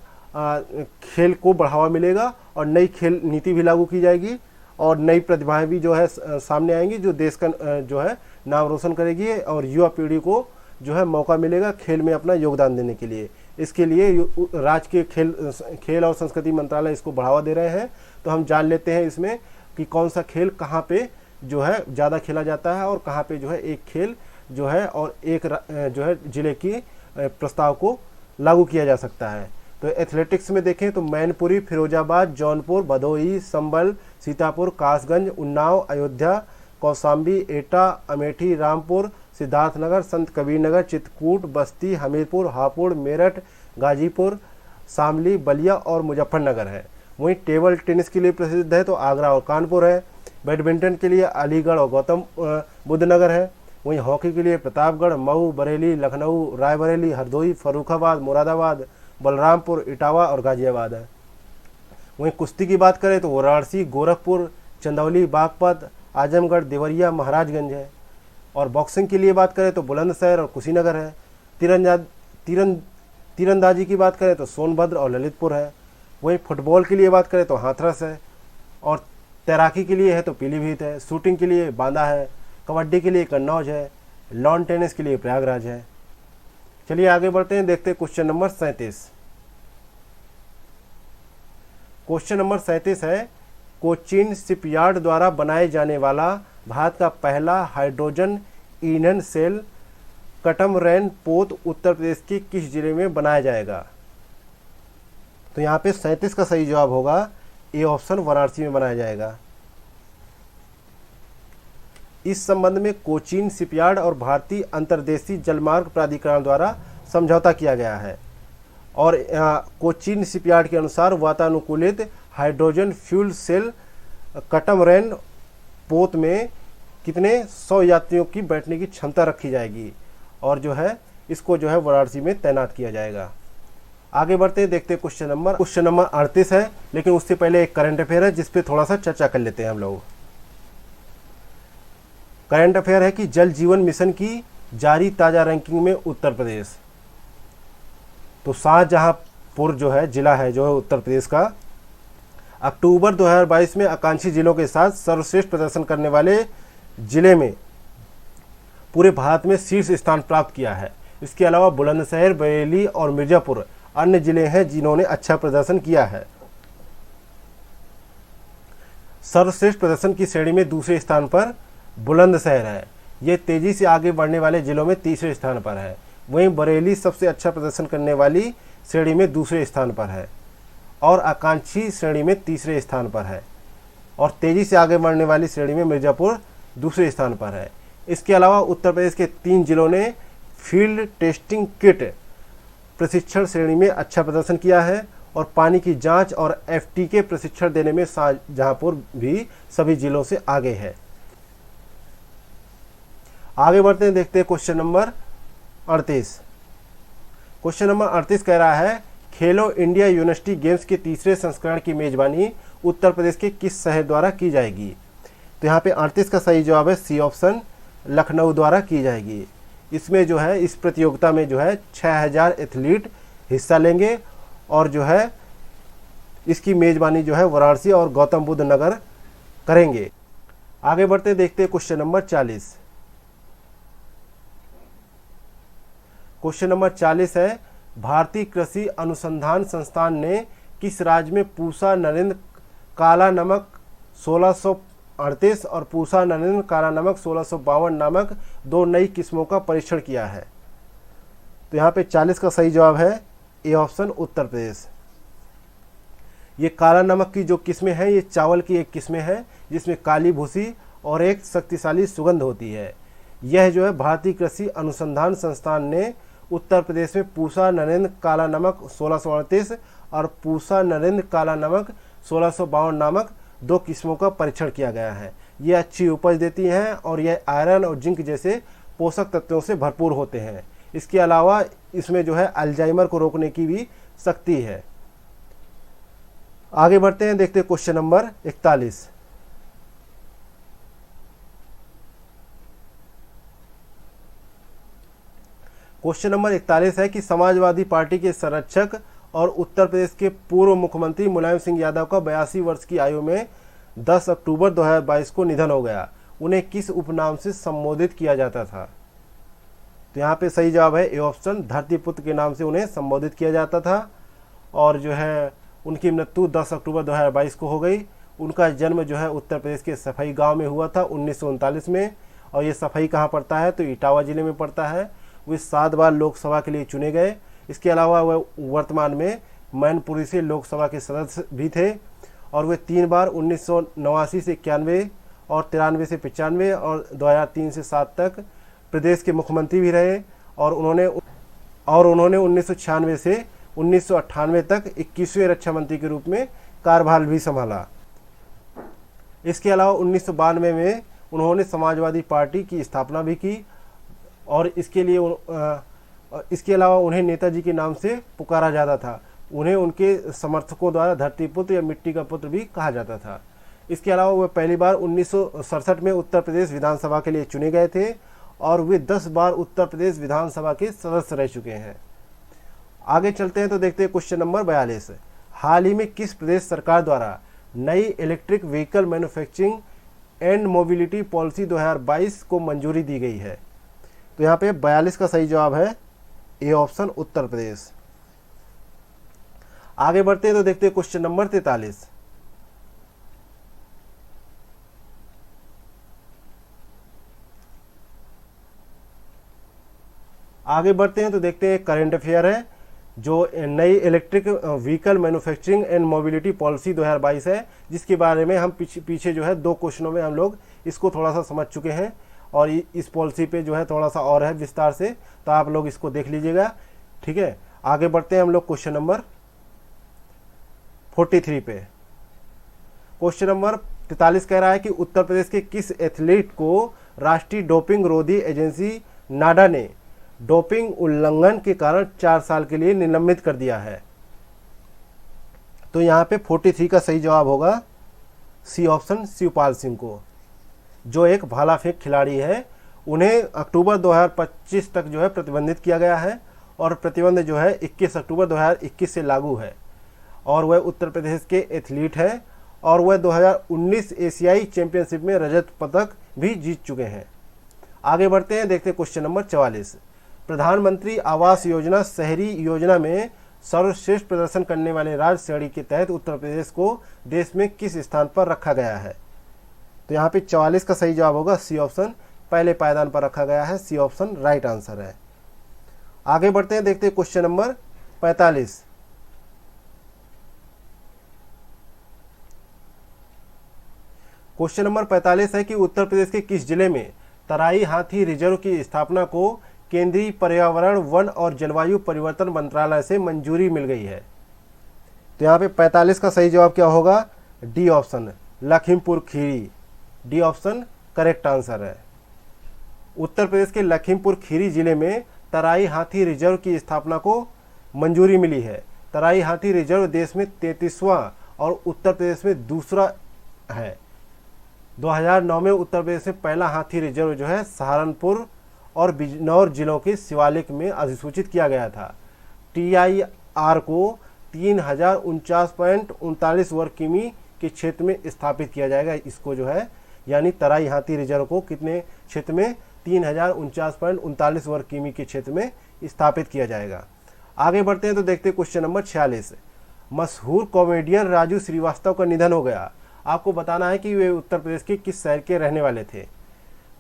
A: खेल को बढ़ावा मिलेगा और नई खेल नीति भी लागू की जाएगी और नई प्रतिभाएं भी जो है सामने आएंगी जो देश का जो है नाम रोशन करेगी और युवा पीढ़ी को जो है मौका मिलेगा खेल में अपना योगदान देने के लिए। इसके लिए राज्य के खेल और संस्कृति मंत्रालय इसको बढ़ावा दे रहे हैं। तो हम जान लेते हैं इसमें कि कौन सा खेल कहाँ पे जो है ज़्यादा खेला जाता है और कहाँ पे जो है एक खेल जो है और एक जो है जिले की प्रस्ताव को लागू किया जा सकता है। तो एथलेटिक्स में देखें तो मैनपुरी, फिरोजाबाद, जौनपुर, भदोही, संभल, सीतापुर, कासगंज, उन्नाव, अयोध्या, कौशाम्बी, एटा, अमेठी, रामपुर, सिद्धार्थनगर, संत कबीरनगर, चित्रकूट, बस्ती, हमीरपुर, हापुड़, मेरठ, गाजीपुर, शामली, बलिया और मुजफ्फरनगर है। वहीं टेबल टेनिस के लिए प्रसिद्ध है तो आगरा और कानपुर है। बैडमिंटन के लिए अलीगढ़ और गौतम बुद्ध नगर है। वहीं हॉकी के लिए प्रतापगढ़, मऊ, बरेली, लखनऊ, रायबरेली, हरदोई, फर्रुखाबाद, मुरादाबाद, बलरामपुर, इटावा और गाजियाबाद है। वहीं कुश्ती की बात करें तो वाराणसी, गोरखपुर, चंदौली, बागपत, आजमगढ़, देवरिया, महाराजगंज है। और बॉक्सिंग के लिए बात करें तो बुलंदशहर और कुशीनगर है। तीरंदाजी की बात करें तो सोनभद्र और ललितपुर है। वहीं फुटबॉल के लिए बात करें तो हाथरस है। और तैराकी के लिए है तो पीलीभीत है। शूटिंग के लिए बांदा है। कबड्डी के लिए कन्नौज है। लॉन टेनिस के लिए प्रयागराज है। चलिए आगे बढ़ते हैं, देखते हैं क्वेश्चन नंबर 37। क्वेश्चन नंबर 37 है, कोचीन शिपयार्ड द्वारा बनाए जाने वाला भारत का पहला हाइड्रोजन ईंधन सेल कटमरैन पोत उत्तर प्रदेश के किस जिले में बनाया जाएगा? तो यहाँ पे 37 का सही जवाब होगा ए ऑप्शन, वाराणसी में बनाया जाएगा। इस संबंध में कोचीन शिपयार्ड और भारतीय अंतर्देशीय जलमार्ग प्राधिकरण द्वारा समझौता किया गया है। और कोचीन शिपयार्ड के अनुसार वातानुकूलित हाइड्रोजन फ्यूल सेल कटमरैन पोत में कितने 100 यात्रियों की बैठने की क्षमता रखी जाएगी और जो है इसको जो है वाराणसी में तैनात किया जाएगा। आगे बढ़ते हैं, देखते हैं क्वेश्चन नंबर 38 है, लेकिन उससे पहले एक करंट अफेयर है जिस पे थोड़ा सा चर्चा कर लेते हैं हम लोग। करंट अफेयर है कि जल जीवन मिशन की जारी ताजा रैंकिंग में उत्तर प्रदेश, तो शाहजहांपुर जो है जिला है जो है उत्तर प्रदेश का, अक्टूबर 2022 में आकांक्षी जिलों के साथ सर्वश्रेष्ठ प्रदर्शन करने वाले जिले में पूरे भारत में शीर्ष स्थान प्राप्त किया है। इसके अलावा बुलंदशहर, बरेली और मिर्जापुर अन्य जिले हैं जिन्होंने अच्छा प्रदर्शन किया है। सर्वश्रेष्ठ प्रदर्शन की श्रेणी में दूसरे स्थान पर बुलंदशहर है। ये तेजी से आगे बढ़ने वाले जिलों में तीसरे स्थान पर है। वहीं बरेली सबसे अच्छा प्रदर्शन करने वाली श्रेणी में दूसरे स्थान पर है और आकांक्षी श्रेणी में तीसरे स्थान पर है। और तेजी से आगे बढ़ने वाली श्रेणी में मिर्जापुर दूसरे स्थान पर है। इसके अलावा उत्तर प्रदेश के 3 जिलों ने फील्ड टेस्टिंग किट प्रशिक्षण श्रेणी में अच्छा प्रदर्शन किया है और पानी की जांच और एफटीके प्रशिक्षण देने में शाहजहांपुर भी सभी जिलों से आगे है। आगे बढ़ते हैं, देखते हैं क्वेश्चन नंबर 38। क्वेश्चन नंबर 38 कह रहा है, खेलो इंडिया यूनिवर्सिटी गेम्स के तीसरे संस्करण की मेजबानी उत्तर प्रदेश के किस शहर द्वारा की जाएगी? तो यहाँ पे 38 का सही जवाब है सी ऑप्शन, लखनऊ द्वारा की जाएगी। इसमें जो है इस प्रतियोगिता में जो है 6000 एथलीट हिस्सा लेंगे और जो है इसकी मेजबानी जो है वाराणसी और गौतम बुद्ध नगर करेंगे। आगे बढ़ते देखते हैं क्वेश्चन नंबर 40। क्वेश्चन नंबर 40 है, भारतीय कृषि अनुसंधान संस्थान ने किस राज्य में पूसा नरेंद्र काला नमक 1638 और पूसा नरेंद्र काला नमक 1652 नामक 2 नई किस्मों का परीक्षण किया है? तो यहाँ पे 40 का सही जवाब है ए ऑप्शन, उत्तर प्रदेश। ये काला नमक की जो किस्में हैं ये चावल की एक किस्में हैं जिसमें काली भूसी और एक शक्तिशाली सुगंध होती है। यह जो है भारतीय कृषि अनुसंधान संस्थान ने उत्तर प्रदेश में पूसा नरेंद्र काला नमक 1638 और पूसा नरेंद्र काला नमक 1652 नामक 2 किस्मों का परीक्षण किया गया है। ये अच्छी उपज देती हैं और यह आयरन और जिंक जैसे पोषक तत्वों से भरपूर होते हैं। इसके अलावा इसमें जो है अल्जाइमर को रोकने की भी शक्ति है। आगे बढ़ते हैं, देखते हैं क्वेश्चन नंबर 41। क्वेश्चन नंबर 41 है कि समाजवादी पार्टी के संरक्षक और उत्तर प्रदेश के पूर्व मुख्यमंत्री मुलायम सिंह यादव का 82 वर्ष की आयु में 10 अक्टूबर 2022 को निधन हो गया। उन्हें किस उपनाम से संबोधित किया जाता था? तो यहाँ पे सही जवाब है ए ऑप्शन, धरतीपुत्र के नाम से उन्हें संबोधित किया जाता था। और जो है उनकी मृत्यु 10 अक्टूबर 2022 को हो गई। उनका जन्म जो है उत्तर प्रदेश के सफाई गांव में हुआ था 1939 में। और ये सफाई कहाँ पड़ता है? तो इटावा जिले में पड़ता है। वे 7 बार लोकसभा के लिए चुने गए। इसके अलावा वह वर्तमान में मैनपुरी से लोकसभा के सदस्य भी थे और वे 3 बार 1989 से 91 और 93 से 95 और 2003 से 7 तक प्रदेश के मुख्यमंत्री भी रहे और उन्होंने 1996 से 1998 तक 21वें रक्षा मंत्री के रूप में कार्यभार भी संभाला। इसके अलावा 1992 में उन्होंने समाजवादी पार्टी की स्थापना भी की और इसके अलावा उन्हें नेताजी के नाम से पुकारा जाता था। उन्हें उनके समर्थकों द्वारा धरतीपुत्र या मिट्टी का पुत्र भी कहा जाता था। इसके अलावा वे पहली बार 1967 में उत्तर प्रदेश विधानसभा के लिए चुने गए थे और वे 10 बार उत्तर प्रदेश विधानसभा के सदस्य रह चुके हैं। आगे चलते हैं तो देखते हैं क्वेश्चन नंबर 42। हाल ही में किस प्रदेश सरकार द्वारा नई electric vehicle manufacturing and mobility policy 2022 को मंजूरी दी गई है? तो यहाँ पे 42 का सही जवाब है ए ऑप्शन, उत्तर प्रदेश। आगे बढ़ते हैं तो देखते हैं क्वेश्चन नंबर 43। आगे बढ़ते हैं तो देखते हैं करंट अफेयर है जो नई electric vehicle manufacturing and mobility policy 2022 है, जिसके बारे में हम पीछे जो है 2 क्वेश्चनों में हम लोग इसको थोड़ा सा समझ चुके हैं और इस पॉलिसी पे जो है थोड़ा सा और है विस्तार से, तो आप लोग इसको देख लीजिएगा। ठीक है, आगे बढ़ते हैं हम लोग क्वेश्चन नंबर 43 पे। क्वेश्चन नंबर 43 कह रहा है कि उत्तर प्रदेश के किस एथलीट को राष्ट्रीय डोपिंग रोधी एजेंसी नाडा ने डोपिंग उल्लंघन के कारण 4 साल के लिए निलंबित कर दिया है? तो यहाँ पे 43 का सही जवाब होगा सी ऑप्शन, शिवपाल सिंह को, जो एक भाला फेंक खिलाड़ी है। उन्हें अक्टूबर 2025 तक जो है प्रतिबंधित किया गया है और प्रतिबंध जो है 21 अक्टूबर 2021 से लागू है और वह उत्तर प्रदेश के एथलीट हैं और वह 2019 एशियाई चैंपियनशिप में रजत पदक भी जीत चुके हैं। आगे बढ़ते हैं, देखते हैं क्वेश्चन नंबर 44। प्रधानमंत्री आवास योजना शहरी योजना में सर्वश्रेष्ठ प्रदर्शन करने वाले राज्य श्रेणी के तहत उत्तर प्रदेश को देश में किस स्थान पर रखा गया है? तो यहाँ पे 44 का सही जवाब होगा सी ऑप्शन, पहले पायदान पर रखा गया है। सी ऑप्शन राइट आंसर है। आगे बढ़ते हैं, देखते हैं क्वेश्चन नंबर 45। क्वेश्चन नंबर 45 है कि उत्तर प्रदेश के किस जिले में तराई हाथी रिजर्व की स्थापना को केंद्रीय पर्यावरण, वन और जलवायु परिवर्तन मंत्रालय से मंजूरी मिल गई है? तो यहाँ पे 45 का सही जवाब क्या होगा? D option, Lakhimpur Kheri. D option correct answer है। उत्तर प्रदेश के लखीमपुर खीरी जिले में तराई हाथी रिजर्व की स्थापना को मंजूरी मिली है। तराई हाथी रिजर्व देश में 33वां और उत्तर प्रदेश में दूसरा है। 2009 में उत्तर प्रदेश में पहला हाथी रिजर्व जो है सहारनपुर और बिजनौर जिलों के शिवालिक में अधिसूचित किया गया था। TIR को 3049.39 वर्ग किमी के क्षेत्र में स्थापित किया जाएगा। इसको जो है यानी तराई हाथी रिजर्व को कितने क्षेत्र में? 3049.39 वर्ग किमी के क्षेत्र में स्थापित किया जाएगा। आगे बढ़ते हैं तो देखते हैं क्वेश्चन नंबर 46। मशहूर कॉमेडियन राजू श्रीवास्तव का निधन हो गया। आपको बताना है कि वे उत्तर प्रदेश के किस शहर के रहने वाले थे?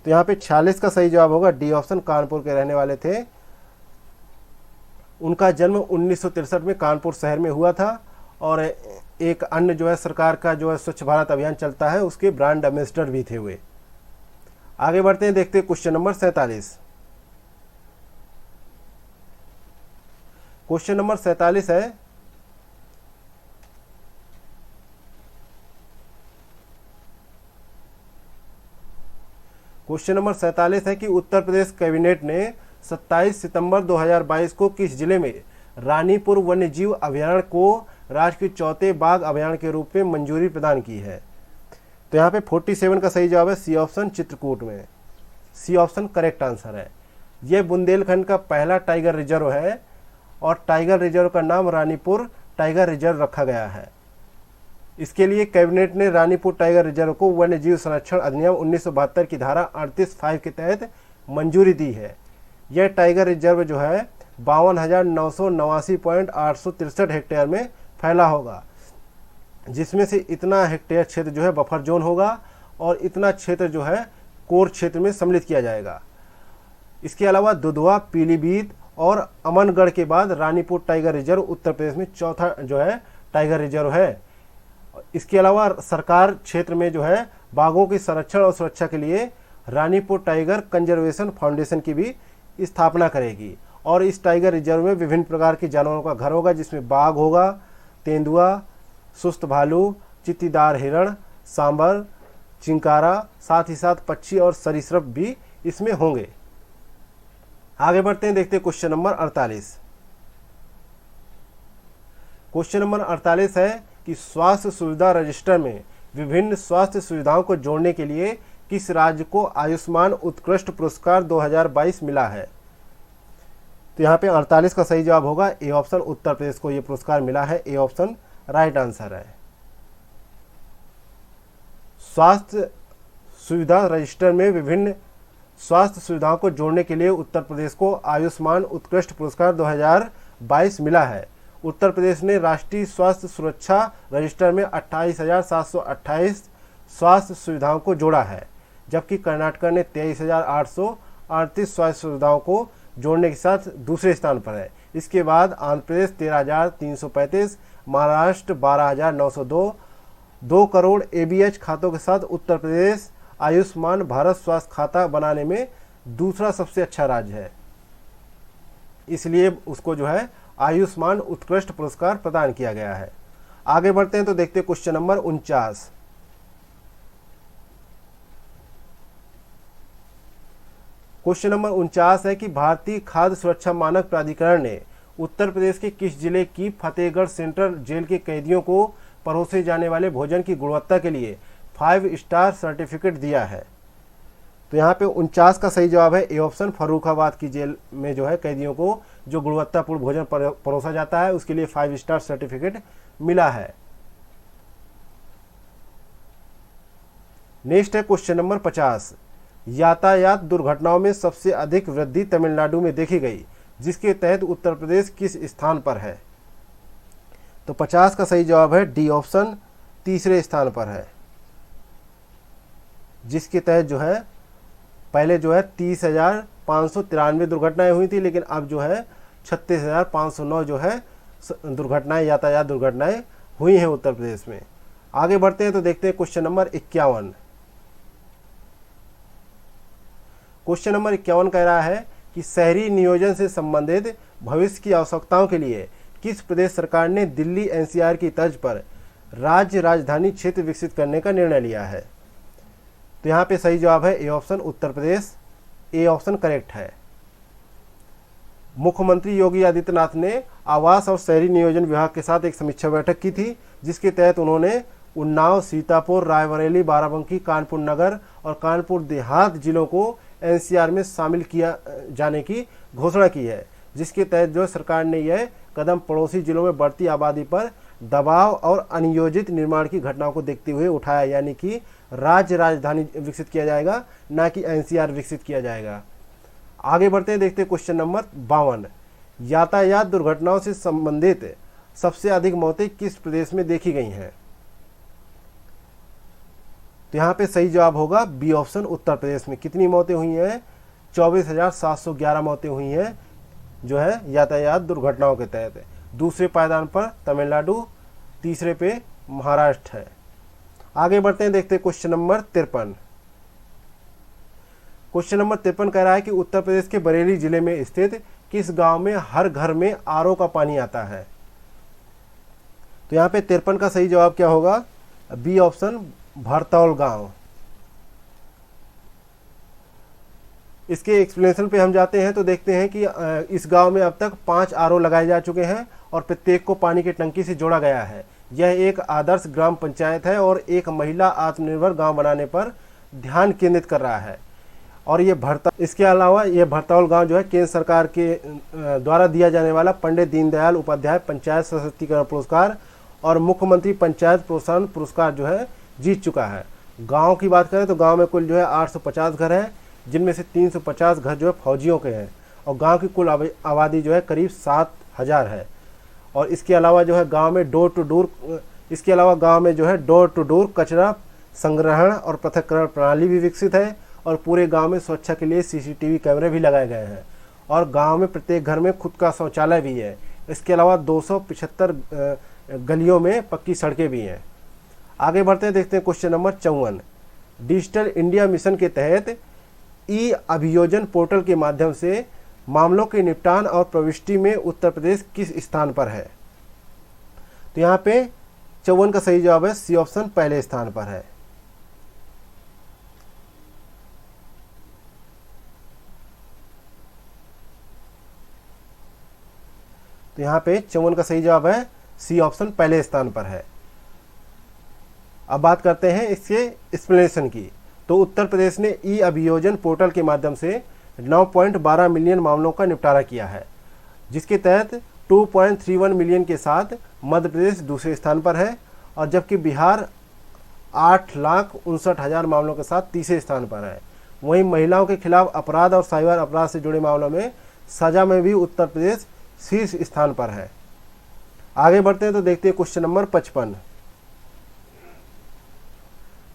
A: तो यहाँ पे 46 का सही जवाब होगा डी ऑप्शन, कानपुर के रहने वाले थे। उनका जन्म 1963 में कानपुर शहर में हुआ था और एक अन्य जो है सरकार का जो है स्वच्छ भारत अभियान चलता है उसके ब्रांड एम्बेसडर भी थे हुए। आगे बढ़ते हैं, देखते हैं क्वेश्चन नंबर 47। क्वेश्चन नंबर 47 है क्वेश्चन नंबर 47 है कि उत्तर प्रदेश कैबिनेट ने 27 सितंबर 2022 को किस जिले में रानीपुर वन्यजीव अभयारण्य को राज्य के चौथे बाघ अभयारण्य के रूप में मंजूरी प्रदान की है? तो यहाँ पे 47 का सही जवाब है सी ऑप्शन, चित्रकूट में। सी ऑप्शन करेक्ट आंसर है। यह बुंदेलखंड का पहला टाइगर रिजर्व है और टाइगर रिजर्व का नाम रानीपुर टाइगर रिजर्व रखा गया है। इसके लिए कैबिनेट ने रानीपुर टाइगर रिजर्व को वन्यजीव संरक्षण अधिनियम 1972 की धारा 38(5) के तहत मंजूरी दी है। यह टाइगर रिजर्व जो है 52,989.863 हेक्टेयर में फैला होगा, जिसमें से इतना हेक्टेयर क्षेत्र जो है बफर जोन होगा और इतना क्षेत्र जो है कोर क्षेत्र में सम्मिलित किया जाएगा। इसके अलावा दुधवा, पीलीभीत और अमनगढ़ के बाद रानीपुर टाइगर रिजर्व उत्तर प्रदेश में चौथा जो है टाइगर रिजर्व है। इसके अलावा सरकार क्षेत्र में जो है बाघों के संरक्षण और सुरक्षा के लिए रानीपुर टाइगर कंजर्वेशन फाउंडेशन की भी स्थापना करेगी और इस टाइगर रिजर्व में विभिन्न प्रकार के जानवरों का घर होगा, जिसमें बाघ होगा, तेंदुआ, सुस्त भालू, चित्तीदार हिरण, सांबर, चिंकारा, साथ ही साथ पक्षी और सरीसृप भी इसमें होंगे। आगे बढ़ते हैं, देखते हैं क्वेश्चन नंबर 48। क्वेश्चन नंबर 48 है कि स्वास्थ्य सुविधा रजिस्टर में विभिन्न स्वास्थ्य सुविधाओं को जोड़ने के लिए किस राज्य को आयुष्मान उत्कृष्ट पुरस्कार 2022 मिला है? तो यहाँ पे 48 का सही जवाब होगा ए ऑप्शन, उत्तर प्रदेश को यह पुरस्कार मिला है। ए ऑप्शन राइट आंसर है। स्वास्थ्य सुविधा रजिस्टर में विभिन्न स्वास्थ्य सुविधाओं को जोड़ने के लिए उत्तर प्रदेश को आयुष्मान उत्कृष्ट पुरस्कार 2022 मिला है। उत्तर प्रदेश ने राष्ट्रीय स्वास्थ्य सुरक्षा रजिस्टर में 28,728 स्वास्थ्य सुविधाओं को जोड़ा है, जबकि कर्नाटक ने 23,838 स्वास्थ्य सुविधाओं को जोड़ने के साथ दूसरे स्थान पर है। इसके बाद आंध्र प्रदेश 13,335, महाराष्ट्र 12,902, 2 करोड़ ABH खातों के साथ उत्तर प्रदेश आयुष्मान भारत स्वास्थ्य खाता बनाने में दूसरा सबसे अच्छा राज्य है, इसलिए उसको जो है आयुष्मान उत्कृष्ट पुरस्कार प्रदान किया गया है। आगे बढ़ते हैं तो देखते हैं क्वेश्चन नंबर 49। क्वेश्चन नंबर 49 है कि भारतीय खाद्य सुरक्षा मानक प्राधिकरण ने उत्तर प्रदेश के किस जिले की फतेहगढ़ सेंट्रल जेल के कैदियों को परोसे जाने वाले भोजन की गुणवत्ता के लिए 5 स्टार सर्टिफिकेट दिया है? तो यहाँ पे 49 का सही जवाब है ए ऑप्शन, फर्रुखाबाद की जेल में जो है कैदियों को जो गुणवत्तापूर्ण भोजन परोसा जाता है उसके लिए 5 स्टार सर्टिफिकेट मिला है। नेक्स्ट है क्वेश्चन नंबर 50। यातायात दुर्घटनाओं में सबसे अधिक वृद्धि तमिलनाडु में देखी गई, जिसके तहत उत्तर प्रदेश किस स्थान पर है? तो 50 का सही जवाब है डी ऑप्शन, तीसरे स्थान पर है, जिसके तहत जो है पहले जो है 30,593 दुर्घटनाएं हुई थी, लेकिन अब जो है 36,509 जो है दुर्घटनाएं, यातायात दुर्घटनाएं हुई हैं उत्तर प्रदेश में। आगे बढ़ते हैं तो देखते हैं क्वेश्चन नंबर 51। क्वेश्चन नंबर 51 कह रहा है कि शहरी नियोजन से संबंधित भविष्य की आवश्यकताओं के लिए किस प्रदेश सरकार ने दिल्ली NCR की तर्ज पर राज्य राजधानी क्षेत्र विकसित करने का निर्णय लिया है? तो यहाँ पे सही जवाब है A option, Uttar Pradesh. A option correct है। मुख्यमंत्री योगी आदित्यनाथ ने आवास और शहरी नियोजन विभाग के साथ एक समीक्षा बैठक की थी, जिसके तहत उन्होंने उन्नाव, सीतापुर, रायबरेली, बाराबंकी, कानपुर नगर और कानपुर देहात जिलों को NCR में शामिल किया जाने की घोषणा की है, जिसके तहत जो सरकार ने यह कदम पड़ोसी जिलों में बढ़ती आबादी पर दबाव और अनियोजित निर्माण की घटनाओं को देखते हुए उठाया, यानी कि राज्य राजधानी विकसित किया जाएगा, ना कि NCR विकसित किया जाएगा। आगे बढ़ते हैं, देखते हैं क्वेश्चन नंबर 52। यातायात दुर्घटनाओं से संबंधित सबसे अधिक मौतें किस प्रदेश में देखी गई हैं? तो यहाँ पे सही जवाब होगा बी ऑप्शन, उत्तर प्रदेश में। कितनी मौतें हुई हैं? 24,711 मौतें हुई हैं जो है यातायात दुर्घटनाओं के तहत। दूसरे पायदान पर तमिलनाडु, तीसरे पे महाराष्ट्र है। आगे बढ़ते हैं, देखते हैं क्वेश्चन नंबर 53। क्वेश्चन नंबर 53 कह रहा है कि उत्तर प्रदेश के बरेली जिले में स्थित किस गांव में हर घर में RO का पानी आता है? तो यहाँ पे 53 का सही जवाब क्या होगा? बी ऑप्शन, भरतौल गांव। इसके एक्सप्लेनेशन पे हम जाते हैं तो देखते हैं कि इस गांव में अब तक 5 RO लगाए जा चुके हैं और प्रत्येक को पानी की टंकी से जोड़ा गया है। यह एक आदर्श ग्राम पंचायत है और एक महिला आत्मनिर्भर गांव बनाने पर ध्यान केंद्रित कर रहा है। और इसके अलावा ये भरतौल गांव जो है केंद्र सरकार के द्वारा दिया जाने वाला पंडित दीनदयाल उपाध्याय पंचायत सशक्तिकरण पुरस्कार और मुख्यमंत्री पंचायत प्रोत्साहन पुरस्कार जो है जीत चुका है। गांव की बात करें तो गांव में कुल जो है 850 घर हैं, जिनमें से 350 घर जो है फौजियों के हैं और गांव की कुल आबादी जो है करीब 7,000 है। और इसके अलावा जो है गांव में डोर टू डोर कचरा संग्रहण और पृथक्करण प्रणाली भी विकसित है और पूरे गांव में सुरक्षा के लिए CCTV कैमरे भी लगाए गए हैं। और गांव में प्रत्येक घर में खुद का शौचालय भी है। इसके अलावा 275 गलियों में पक्की सड़कें भी हैं। आगे बढ़ते हैं, देखते हैं question number 54। Digital India mission के तहत ई अभियोजन पोर्टल के माध्यम से मामलों के निपटान और प्रविष्टि में उत्तर प्रदेश किस स्थान पर है? तो यहाँ पे 54 का सही जवाब है सी ऑप्शन, पहले स्थान पर है। तो यहाँ पे 54 का सही जवाब है सी ऑप्शन, पहले स्थान पर है। अब बात करते हैं इसके एक्सप्लेनेशन की। तो उत्तर प्रदेश ने ई अभियोजन पोर्टल के माध्यम से 9.12 मिलियन मामलों का निपटारा किया है, जिसके तहत 2.31 मिलियन के साथ मध्य प्रदेश दूसरे स्थान पर है, और जबकि बिहार 8,59,000 मामलों के साथ तीसरे स्थान पर है। वहीं महिलाओं के खिलाफ अपराध और साइबर अपराध से जुड़े मामलों में सजा में भी उत्तर प्रदेश शीर्ष स्थान पर है। आगे बढ़ते हैं तो देखते हैं क्वेश्चन नंबर 55।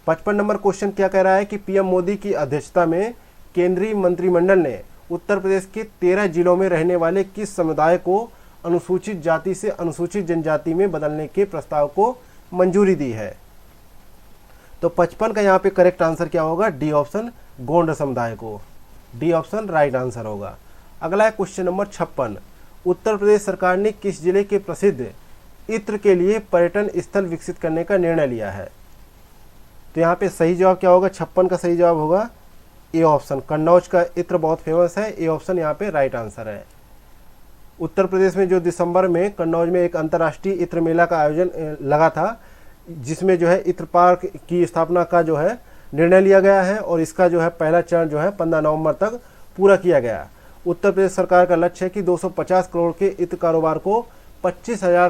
A: 55 नंबर क्वेश्चन क्या कह रहा है कि पीएम मोदी की अध्यक्षता में केंद्रीय मंत्रिमंडल ने उत्तर प्रदेश के 13 जिलों में रहने वाले किस समुदाय को अनुसूचित जाति से अनुसूचित जनजाति में बदलने के प्रस्ताव को मंजूरी दी है? तो 55 का यहाँ पे करेक्ट आंसर क्या होगा? डी ऑप्शन, गोंड समुदाय को। डी ऑप्शन राइट आंसर होगा। अगला है क्वेश्चन नंबर 56। उत्तर प्रदेश सरकार ने किस जिले के प्रसिद्ध इत्र के लिए पर्यटन स्थल विकसित करने का निर्णय लिया है? तो यहाँ पे सही जवाब क्या होगा? 56 का सही जवाब होगा ए ऑप्शन, कन्नौज का इत्र बहुत फेमस है। ए ऑप्शन यहाँ पे राइट आंसर है। उत्तर प्रदेश में जो दिसंबर में कन्नौज में एक अंतर्राष्ट्रीय इत्र मेला का आयोजन लगा था, जिसमें जो है इत्र पार्क की स्थापना का जो है निर्णय लिया गया है, और इसका जो है पहला चरण जो है 15 नवंबर तक पूरा किया गया। उत्तर प्रदेश सरकार का लक्ष्य है कि 250 करोड़ के इत्र कारोबार को 25,000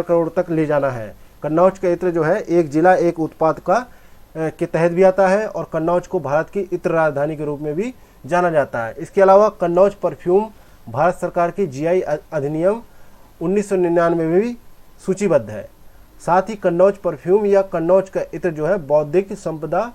A: करोड़ तक ले जाना है। कन्नौज का इत्र जो है एक जिला एक उत्पाद का के तहत भी आता है, और कन्नौज को भारत की इत्र राजधानी के रूप में भी जाना जाता है। इसके अलावा कन्नौज परफ्यूम भारत सरकार के जीआई अधिनियम 1999 में भी सूचीबद्ध है। साथ ही कन्नौज परफ्यूम या कन्नौज का इत्र जो है बौद्धिक संपदा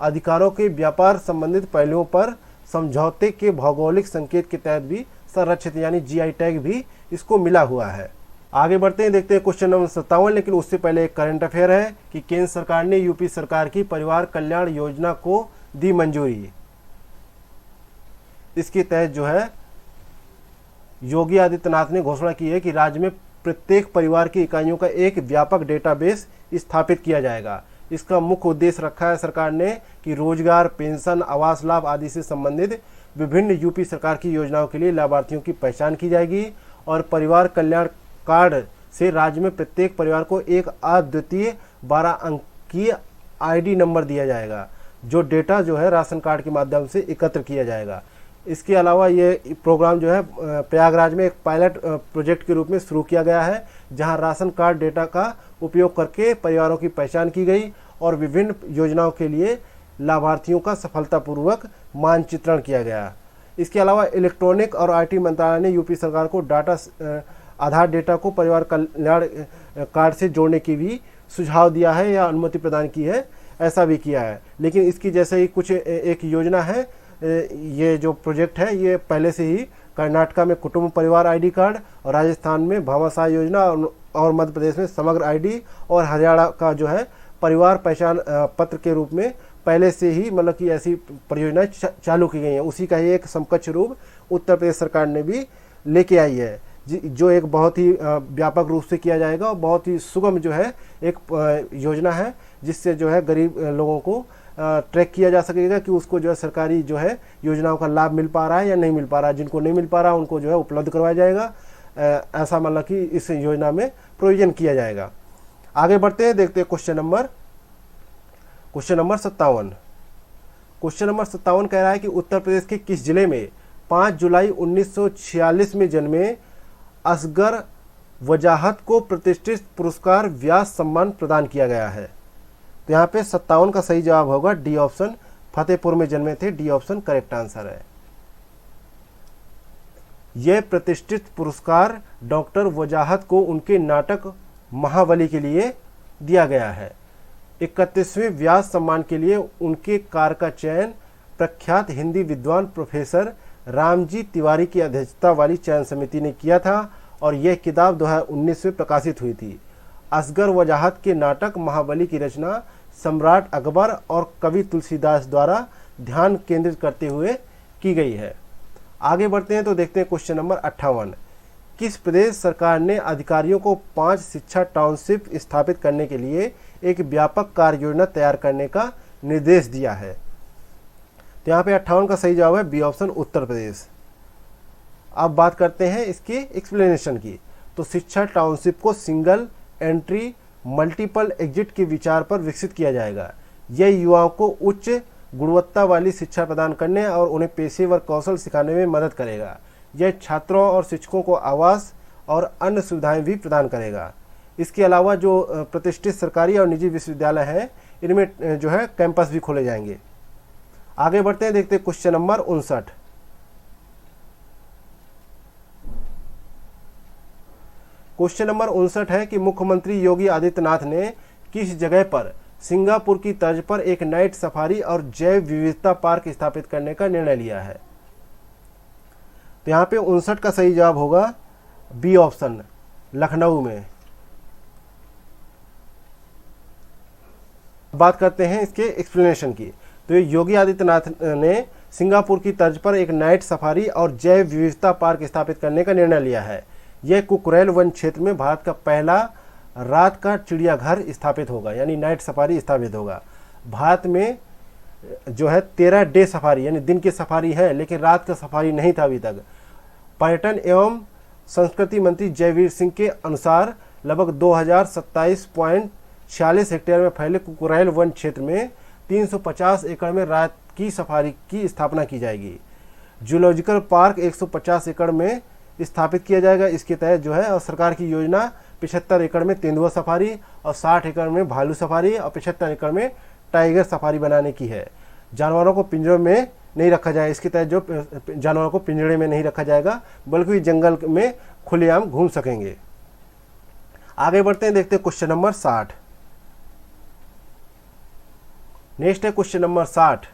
A: अधिकारों के व्यापार संबंधित पहलुओं पर समझौते के भौगोलिक संकेत के तहत भी संरक्षित, यानी जीआई टैग भी इसको मिला हुआ है। आगे बढ़ते हैं, देखते हैं क्वेश्चन नंबर 57। लेकिन उससे पहले एक करंट अफेयर है कि केंद्र सरकार ने यूपी सरकार की परिवार कल्याण योजना को दी मंजूरी। इसके तहत जो है योगी आदित्यनाथ ने घोषणा की है कि राज्य में प्रत्येक परिवार की इकाइयों का एक व्यापक डेटाबेस स्थापित किया जाएगा। इसका मुख्य उद्देश्य रखा है सरकार ने कि रोजगार, पेंशन, आवास लाभ आदि से संबंधित विभिन्न यूपी सरकार की योजनाओं के लिए लाभार्थियों की पहचान की जाएगी, और परिवार कल्याण कार्ड से राज्य में प्रत्येक परिवार को एक अद्वितीय 12 अंकीय आईडी नंबर दिया जाएगा, जो डेटा जो है राशन कार्ड के माध्यम से एकत्र किया जाएगा। इसके अलावा ये प्रोग्राम जो है प्रयागराज में एक पायलट प्रोजेक्ट के रूप में शुरू किया गया है, जहां राशन कार्ड डेटा का उपयोग करके परिवारों की पहचान की गई और विभिन्न योजनाओं के लिए लाभार्थियों का सफलतापूर्वक मानचित्रण किया गया। इसके अलावा इलेक्ट्रॉनिक और आईटी मंत्रालय ने यूपी सरकार को आधार डेटा को परिवार कल्याण कार्ड से जोड़ने की भी सुझाव दिया है या अनुमति प्रदान की है, ऐसा भी किया है। लेकिन इसकी जैसे ही कुछ एक योजना है, ये जो प्रोजेक्ट है ये पहले से ही कर्नाटका में कुटुंब परिवार आईडी कार्ड, और राजस्थान में भामाशाह योजना, और मध्य प्रदेश में समग्र आईडी, और हरियाणा का जो है परिवार पहचान पत्र के रूप में पहले से ही मतलब कि ऐसी परियोजनाएं चालू की गई हैं। उसी का ही एक समकक्ष रूप उत्तर प्रदेश सरकार ने भी लेके आई है, जो एक बहुत ही व्यापक रूप से किया जाएगा, और बहुत ही सुगम जो है एक योजना है, जिससे जो है गरीब लोगों को ट्रैक किया जा सकेगा कि उसको जो है सरकारी जो है योजनाओं का लाभ मिल पा रहा है या नहीं मिल पा रहा है। जिनको नहीं मिल पा रहा उनको जो है उपलब्ध करवाया जाएगा, ऐसा मतलब कि इस योजना में प्रोविजन किया जाएगा। आगे बढ़ते हैं, देखते हैं क्वेश्चन नंबर 57। क्वेश्चन नंबर 57 कह रहा है कि उत्तर प्रदेश के किस जिले में 5 जुलाई 1946 में जन्मे असगर वजाहत को प्रतिष्ठित पुरस्कार व्यास सम्मान प्रदान किया गया है? तो यहाँ पे 57 का सही जवाब होगा डी ऑप्शन, फतेहपुर में जन्मे थे। डी ऑप्शन करेक्ट आंसर है। यह प्रतिष्ठित पुरस्कार डॉक्टर वजाहत को उनके नाटक महाबली के लिए दिया गया है। 31वें व्यास सम्मान के लिए उनके कार्य का चयन प्रख्यात हिंदी विद्वान प्रोफेसर रामजी तिवारी की अध्यक्षता वाली चयन समिति ने किया था और यह किताब 2019 में प्रकाशित हुई थी। असगर वजाहत के नाटक महाबली की रचना सम्राट अकबर और कवि तुलसीदास द्वारा ध्यान केंद्रित करते हुए की गई है। आगे बढ़ते हैं तो देखते हैं क्वेश्चन नंबर 58। किस प्रदेश सरकार ने अधिकारियों को 5 शिक्षा टाउनशिप स्थापित करने के लिए एक व्यापक कार्य योजना तैयार करने का निर्देश दिया है? तो यहाँ पे 58 का सही जवाब है बी ऑप्शन, उत्तर प्रदेश। अब बात करते हैं इसकी एक्सप्लेनेशन की। तो शिक्षा टाउनशिप को सिंगल एंट्री मल्टीपल एग्जिट के विचार पर विकसित किया जाएगा। यह युवाओं को उच्च गुणवत्ता वाली शिक्षा प्रदान करने और उन्हें पेशेवर कौशल सिखाने में मदद करेगा। यह छात्रों और शिक्षकों को आवास और अन्य सुविधाएं भी प्रदान करेगा। इसके अलावा जो प्रतिष्ठित सरकारी और निजी विश्वविद्यालय हैं इनमें जो है कैंपस भी खोले जाएंगे। आगे बढ़ते हैं, देखते हैं क्वेश्चन नंबर 59। क्वेश्चन नंबर 59 है कि मुख्यमंत्री योगी आदित्यनाथ ने किस जगह पर सिंगापुर की तर्ज पर एक नाइट सफारी और जैव विविधता पार्क स्थापित करने का निर्णय लिया है? तो यहाँ पे 59 का सही जवाब होगा बी ऑप्शन, लखनऊ में। बात करते हैं इसके एक्सप्लेनेशन की। तो योगी आदित्यनाथ ने सिंगापुर की तर्ज पर एक नाइट सफारी और जैव विविधता पार्क स्थापित करने का निर्णय लिया है। यह कुकरेल वन क्षेत्र में भारत का पहला रात का चिड़ियाघर स्थापित होगा, यानी नाइट सफारी स्थापित होगा। भारत में जो है 13 डे सफारी यानी दिन की सफारी है, लेकिन रात का सफारी नहीं था अभी तक। पर्यटन एवं संस्कृति मंत्री जयवीर सिंह के अनुसार लगभग 2027.46 हेक्टेयर में फैले कुकरेल वन क्षेत्र में 350 एकड़ में रात की सफारी की स्थापना की जाएगी। जूलॉजिकल पार्क 150 एकड़ में स्थापित किया जाएगा इसके तहत जो है, और सरकार की योजना 75 एकड़ में तेंदुआ सफारी और 60 एकड़ में भालू सफारी और 75 एकड़ में टाइगर सफारी बनाने की है। जानवरों को पिंजरों में नहीं रखा जाए, इसके तहत जो जानवरों को पिंजरे में नहीं रखा जाएगा बल्कि जंगल में खुलेआम घूम सकेंगे। आगे बढ़ते हैं, देखते हैं क्वेश्चन नंबर 60। नेक्स्ट है क्वेश्चन नंबर 60।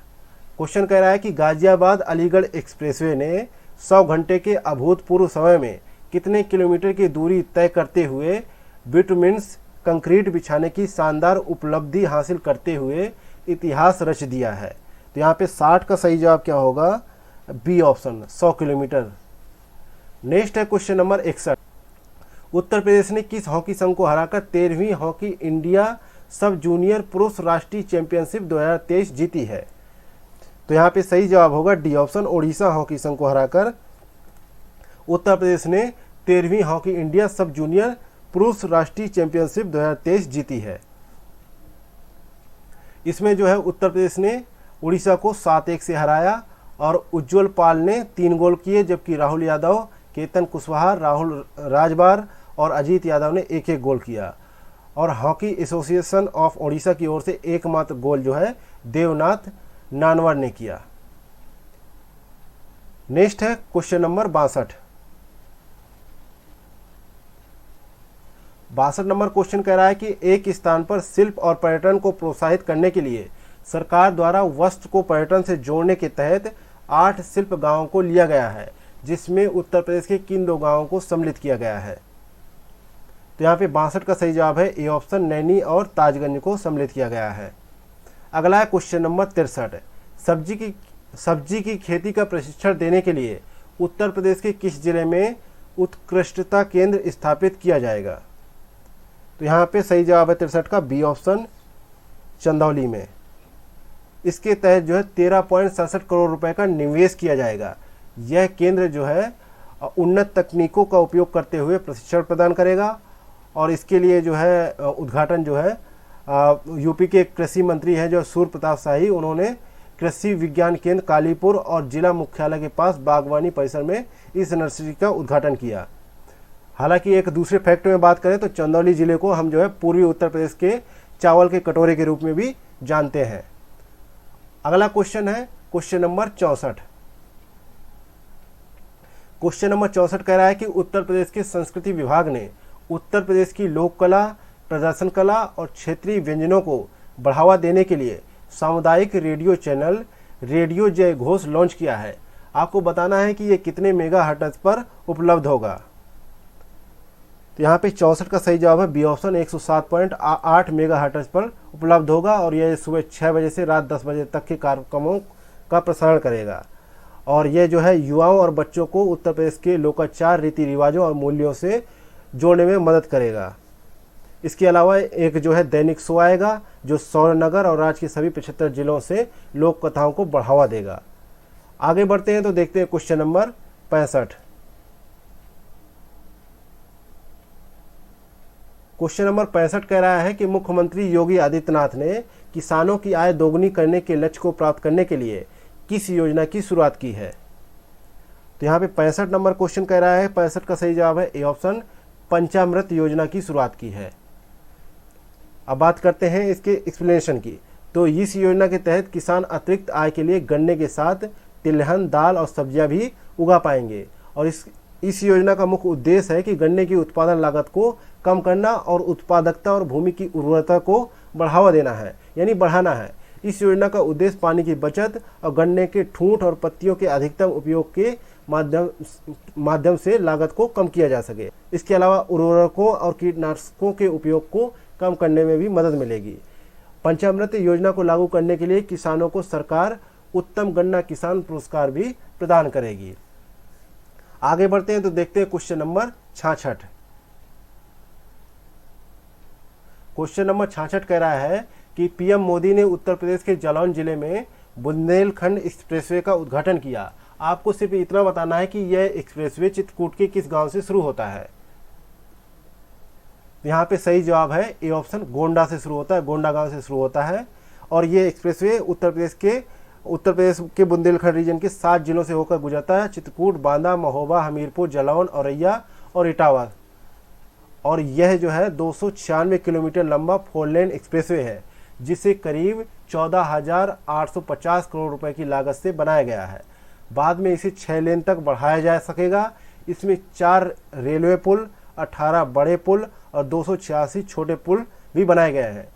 A: क्वेश्चन कह रहा है कि गाजियाबाद अलीगढ़ एक्सप्रेसवे ने 100 घंटे के अभूतपूर्व समय में कितने किलोमीटर की दूरी तय करते हुए बिटुमिन्स कंक्रीट बिछाने की शानदार उपलब्धि हासिल करते हुए इतिहास रच दिया है? तो यहाँ पे 60 का सही जवाब क्या होगा? B option, 100 kilometre. नेक्स्ट है क्वेश्चन नंबर 61। उत्तर प्रदेश ने किस हॉकी संघ को हराकर 13वीं हॉकी इंडिया सब जूनियर पुरुष राष्ट्रीय चैंपियनशिप 2023 जीती है? तो यहाँ पे सही जवाब होगा डी ऑप्शन, ओडिशा हॉकी संघ को हराकर उत्तर प्रदेश ने 13वीं हॉकी इंडिया सब जूनियर पुरुष राष्ट्रीय चैंपियनशिप 2023 जीती है। इसमें जो है उत्तर प्रदेश ने उड़ीसा को 7-1 से हराया और उज्ज्वल पाल ने 3 गोल किए, जबकि राहुल यादव, केतन कुशवाहा, राहुल राजबार और अजीत यादव ने 1-1 गोल किया। और हॉकी एसोसिएशन ऑफ ओडिशा की ओर से एकमात्र गोल जो है देवनाथ नानवर ने किया। नेक्स्ट है क्वेश्चन नंबर 62। 62 नंबर क्वेश्चन कह रहा है कि एक स्थान पर शिल्प और पर्यटन को प्रोत्साहित करने के लिए सरकार द्वारा वस्त्र को पर्यटन से जोड़ने के तहत 8 शिल्प गांवों को लिया गया है, जिसमें उत्तर प्रदेश के किन 2 गांवों को सम्मिलित किया गया है? तो यहाँ पे 62 का सही जवाब है ए ऑप्शन, नैनी और ताजगंज को सम्मिलित किया गया है। अगला है क्वेश्चन नंबर 63। सब्जी की खेती का प्रशिक्षण देने के लिए उत्तर प्रदेश के किस जिले में उत्कृष्टता केंद्र स्थापित किया जाएगा? तो यहाँ पे सही जवाब है 63 का बी ऑप्शन, चंदौली में। इसके तहत जो है 13.67 करोड़ रुपए का निवेश किया जाएगा। यह केंद्र जो है उन्नत तकनीकों का उपयोग करते हुए प्रशिक्षण प्रदान करेगा और इसके लिए जो है उद्घाटन जो है यूपी के कृषि मंत्री हैं जो सूर्य प्रताप शाही, उन्होंने कृषि विज्ञान केंद्र कालीपुर और जिला मुख्यालय के पास बागवानी परिसर में इस नर्सरी का उद्घाटन किया। हालांकि एक दूसरे फैक्ट में बात करें तो चंदौली जिले को हम जो है पूर्वी उत्तर प्रदेश के चावल के कटोरे के रूप में भी जानते हैं। अगला क्वेश्चन है क्वेश्चन नंबर 64। क्वेश्चन नंबर 64 कह रहा है कि उत्तर प्रदेश के संस्कृति विभाग ने उत्तर प्रदेश की लोक कला, प्रदर्शन कला और क्षेत्रीय व्यंजनों को बढ़ावा देने के लिए सामुदायिक रेडियो चैनल रेडियो जय घोष लॉन्च किया है। आपको बताना है कि ये कितने मेगाहर्ट्ज पर उपलब्ध होगा। तो यहाँ पे 64 का सही जवाब है बी ऑप्शन, 107.8 मेगाहर्ट्ज पर उपलब्ध होगा और यह सुबह 6 बजे से रात 10 बजे तक के कार्यक्रमों का प्रसारण करेगा। और यह जो है युवाओं और बच्चों को उत्तर प्रदेश के लोकाचार, रीति रिवाजों और मूल्यों से जोड़ने में मदद करेगा। इसके अलावा एक जो है दैनिक शो आएगा जो सौरनगर और राज्य के सभी 75 जिलों से लोक कथाओं को बढ़ावा देगा। आगे बढ़ते हैं तो देखते हैं क्वेश्चन नंबर 65। क्वेश्चन नंबर 65 कह रहा है कि मुख्यमंत्री योगी आदित्यनाथ ने किसानों की आय दोगुनी करने के लक्ष्य को प्राप्त करने के लिए किस योजना की शुरुआत की है। तो यहाँ पे 65 नंबर क्वेश्चन कह रहा है, 65 का सही जवाब है ए ऑप्शन, पंचामृत योजना की शुरुआत की है। अब बात करते हैं इसके एक्सप्लेनेशन की। तो इस योजना के तहत किसान अतिरिक्त आय के लिए गन्ने के साथ तिलहन, दाल और सब्जियां भी उगा पाएंगे। और इस योजना का मुख्य उद्देश्य है कि गन्ने की उत्पादन लागत को कम करना और उत्पादकता और भूमि की उर्वरता को बढ़ावा देना है, यानी बढ़ाना है। इस योजना का उद्देश्य पानी की बचत और गन्ने के ठूंठ और पत्तियों के अधिकतम उपयोग के माध्यम से लागत को कम किया जा सके। इसके अलावा उर्वरकों और कीटनाशकों के उपयोग को कम करने में भी मदद मिलेगी। पंचामृत योजना को लागू करने के लिए किसानों को सरकार उत्तम गन्ना किसान पुरस्कार भी प्रदान करेगी। आगे बढ़ते हैं तो देखते हैं क्वेश्चन नंबर 66। क्वेश्चन नंबर 66 कह रहा है कि पीएम मोदी ने उत्तर प्रदेश के जालौन जिले में बुंदेलखंड एक्सप्रेसवे का उद्घाटन किया। आपको सिर्फ इतना बताना है कि यह एक्सप्रेसवे चित्रकूट के किस गांव से शुरू होता है। यहाँ पे सही जवाब है ए ऑप्शन, गोंडा से शुरू होता है, गोंडा गांव से शुरू होता है। और ये एक्सप्रेसवे उत्तर प्रदेश के बुंदेलखंड रीजन के 7 जिलों से होकर गुजरता है, चित्रकूट, बांदा, महोबा, हमीरपुर, जालौन, औरैया और इटावा। और यह जो है 296 किलोमीटर लंबा 4 लेन एक्सप्रेसवे है, जिसे करीब 14,850 करोड़ रुपए की लागत से बनाया गया है। बाद में इसे 6 लेन तक बढ़ाया जा सकेगा। इसमें 4 रेलवे पुल, 18 बड़े पुल और 286 छोटे पुल भी बनाए गए हैं।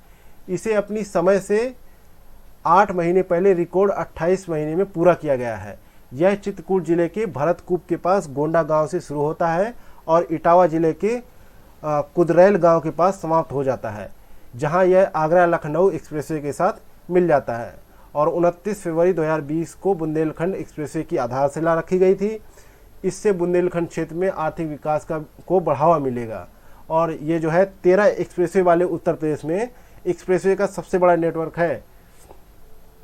A: इसे अपनी समय से 8 महीने पहले रिकॉर्ड 28 महीने में पूरा किया गया है। यह चित्रकूट जिले के भरतकूप के पास गोंडा गांव से शुरू होता है और इटावा जिले के कुदरैल गांव के पास समाप्त हो जाता है, जहां यह आगरा लखनऊ एक्सप्रेसवे के साथ मिल जाता है। और 29 फरवरी 2020 को बुंदेलखंड एक्सप्रेसवे की आधारशिला रखी गई थी। इससे बुंदेलखंड क्षेत्र में आर्थिक विकास को बढ़ावा मिलेगा। और ये जो है 13 एक्सप्रेसवे वाले उत्तर प्रदेश में एक्सप्रेसवे का सबसे बड़ा नेटवर्क है।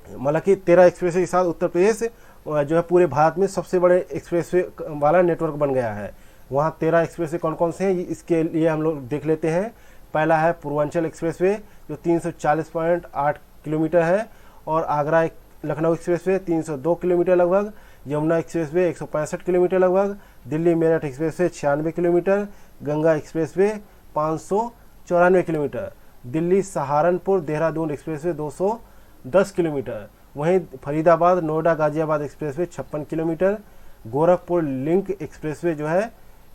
A: मतलब कि 13 एक्सप्रेसवे के साथ उत्तर प्रदेश जो है पूरे भारत में सबसे बड़े एक्सप्रेसवे वाला नेटवर्क बन गया है। वहाँ 13 एक्सप्रेसवे कौन कौन से हैं, इसके लिए हम लोग देख लेते हैं। पहला है पूर्वांचल एक्सप्रेसवे जो 340.8 किलोमीटर है, और आगरा लखनऊ एक्सप्रेसवे 302 किलोमीटर लगभग, यमुना एक्सप्रेसवे 165 किलोमीटर लगभग, Delhi Meerut expressway 96 kilometre, Ganga expressway 594 kilometre, Delhi Saharanpur Dehradun expressway 210 kilometre, वहीं Faridabad Noida Ghaziabad expressway 56 kilometre, Gorakhpur link expressway जो है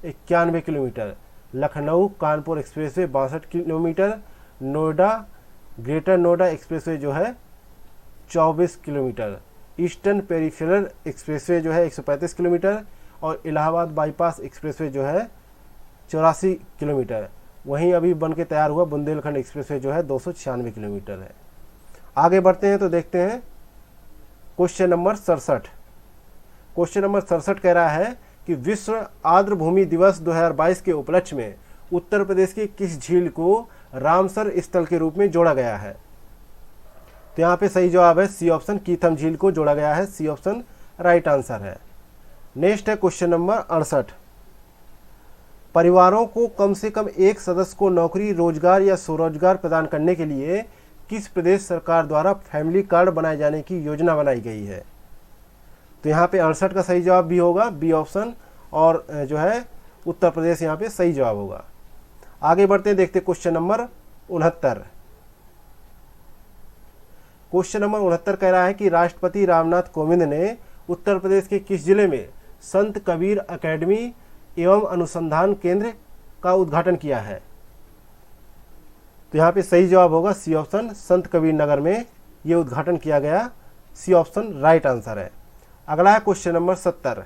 A: 91 kilometre, Lucknow Kanpur expressway 62 kilometre, Noida Greater Noida expressway जो है 24 किलोमीटर, ईस्टर्न पेरिफेरल एक्सप्रेसवे जो है 135 किलोमीटर, और इलाहाबाद बाईपास एक्सप्रेसवे जो है 84 किलोमीटर। वहीं अभी बन के तैयार हुआ बुंदेलखंड एक्सप्रेसवे जो है 296 किलोमीटर है। आगे बढ़ते हैं तो देखते हैं क्वेश्चन नंबर 67। क्वेश्चन नंबर 67 कह रहा है कि विश्व आर्द्र भूमि दिवस 2022 के उपलक्ष्य में उत्तर प्रदेश की किस झील को रामसर स्थल के रूप में जोड़ा गया है। तो यहाँ पे सही जवाब है सी ऑप्शन, कीथम झील को जोड़ा गया है। सी ऑप्शन राइट आंसर है। नेक्स्ट है क्वेश्चन नंबर 68। परिवारों को कम से कम एक सदस्य को नौकरी, रोजगार या स्वरोजगार प्रदान करने के लिए किस प्रदेश सरकार द्वारा फैमिली कार्ड बनाए जाने की योजना बनाई गई है। तो यहाँ पे 68 का सही जवाब भी होगा, बी ऑप्शन, और जो है उत्तर प्रदेश यहाँ पे सही जवाब होगा। आगे बढ़ते हैं, देखते क्वेश्चन नंबर 69। क्वेश्चन नंबर 69 कह रहा है कि राष्ट्रपति रामनाथ कोविंद ने उत्तर प्रदेश के किस जिले में संत कबीर अकेडमी एवं अनुसंधान केंद्र का उद्घाटन किया है। तो यहाँ पे सही जवाब होगा सी ऑप्शन, संत कबीर नगर में ये उद्घाटन किया गया। सी ऑप्शन राइट आंसर है। अगला है क्वेश्चन नंबर 70।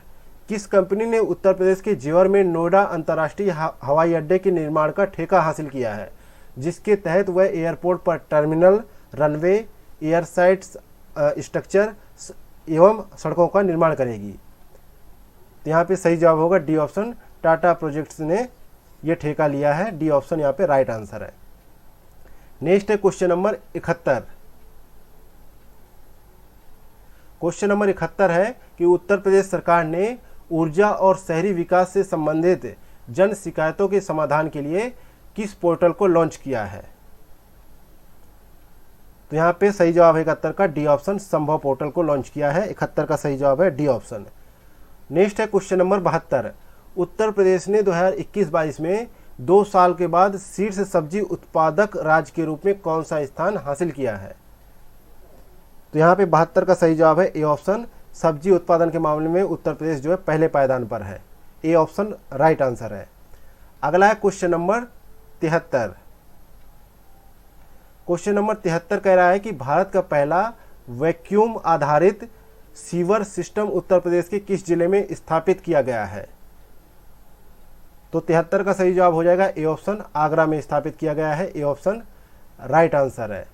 A: किस कंपनी ने उत्तर प्रदेश के जेवर में नोएडा अंतर्राष्ट्रीय हवाई अड्डे के निर्माण का ठेका हासिल किया है, जिसके तहत वह एयरपोर्ट पर terminal, runway, air sites structure एवं सड़कों का निर्माण करेगी? तो यहाँ पे सही जवाब होगा डी ऑप्शन, टाटा प्रोजेक्ट्स ने ये ठेका लिया है। डी ऑप्शन यहाँ पे राइट आंसर है। नेक्स्ट है क्वेश्चन नंबर 71। क्वेश्चन नंबर 71 है कि उत्तर प्रदेश सरकार ने ऊर्जा और शहरी विकास से संबंधित जन शिकायतों के समाधान के लिए किस पोर्टल को लॉन्च किया है? तो यहाँ पे सही जवाब है 71 का डी ऑप्शन, संभव पोर्टल को लॉन्च किया है। 71 का सही जवाब है डी ऑप्शन। नेक्स्ट है क्वेश्चन नंबर 72। उत्तर प्रदेश ने 2021-22 में 2 साल के बाद शीर्ष सब्जी उत्पादक राज्य के रूप में कौन सा स्थान हासिल किया है? तो यहाँ पे 72 का सही जवाब है ए ऑप्शन, सब्जी उत्पादन के मामले में उत्तर प्रदेश जो है पहले पायदान पर है। ए ऑप्शन राइट आंसर है। अगला है क्वेश्चन नंबर 73। क्वेश्चन नंबर 73 कह रहा है कि भारत का पहला वैक्यूम आधारित सीवर सिस्टम उत्तर प्रदेश के किस जिले में स्थापित किया गया है? तो 73 का सही जवाब हो जाएगा ए ऑप्शन, आगरा में स्थापित किया गया है। ए ऑप्शन राइट आंसर है।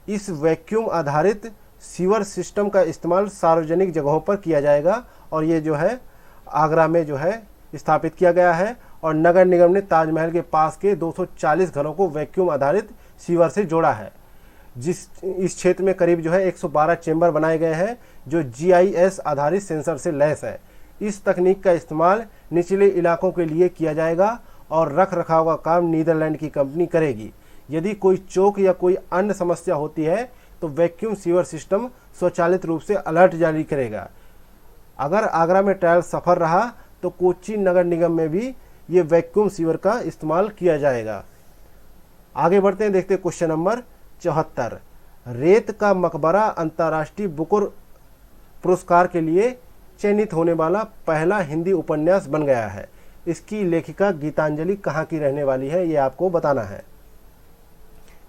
A: इस वैक्यूम आधारित सीवर सिस्टम का इस्तेमाल सार्वजनिक जगहों पर किया जाएगा और ये जो है आगरा में जो है स्थापित किया गया है। और नगर निगम ने ताजमहल के पास के 240 घरों को वैक्यूम आधारित सीवर से जोड़ा है। इस क्षेत्र में करीब जो है 112 चेंबर बनाए गए हैं जो GIS आधारित सेंसर से लैस है। इस तकनीक का इस्तेमाल निचले इलाकों के लिए किया जाएगा और रख रखाव का काम नीदरलैंड की कंपनी करेगी। यदि कोई चौक या कोई अन्य समस्या होती है तो वैक्यूम सीवर सिस्टम स्वचालित रूप से अलर्ट जारी करेगा। अगर आगरा में ट्रायल सफल रहा तो कोच्चि नगर निगम में भी ये वैक्यूम सीवर का इस्तेमाल किया जाएगा। आगे बढ़ते हैं, देखते हैं क्वेश्चन नंबर 74। रेत का मकबरा अंतर्राष्ट्रीय बुकर पुरस्कार के लिए चयनित होने वाला पहला हिंदी उपन्यास बन गया है। इसकी लेखिका गीतांजलि कहाँ की रहने वाली है, ये आपको बताना है।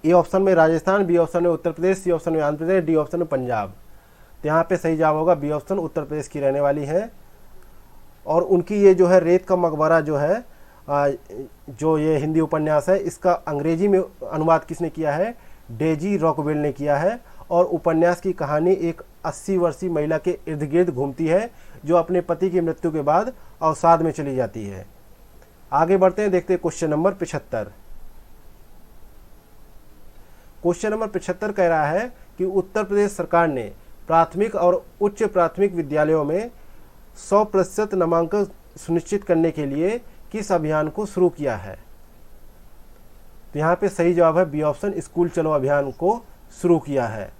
A: ए ऑप्शन में राजस्थान, बी ऑप्शन में उत्तर प्रदेश, सी ऑप्शन में आंध्र प्रदेश, डी ऑप्शन में पंजाब। तो यहाँ पे सही जवाब होगा बी ऑप्शन, उत्तर प्रदेश की रहने वाली है। और उनकी ये जो है रेत का मकबरा जो है जो ये हिंदी उपन्यास है, इसका अंग्रेजी में अनुवाद किसने किया है? डेजी रॉकवेल ने किया है। और उपन्यास की कहानी एक 80 वर्षीय महिला के इर्द गिर्द घूमती है जो अपने पति की मृत्यु के बाद अवसाद में चली जाती है। आगे बढ़ते हैं, देखते हैं क्वेश्चन नंबर 75। क्वेश्चन नंबर 75 कह रहा है कि उत्तर प्रदेश सरकार ने प्राथमिक और उच्च प्राथमिक विद्यालयों में 100% नामांकन सुनिश्चित करने के लिए किस अभियान को शुरू किया है? तो यहाँ पे सही जवाब है बी ऑप्शन, स्कूल चलो अभियान को शुरू किया है।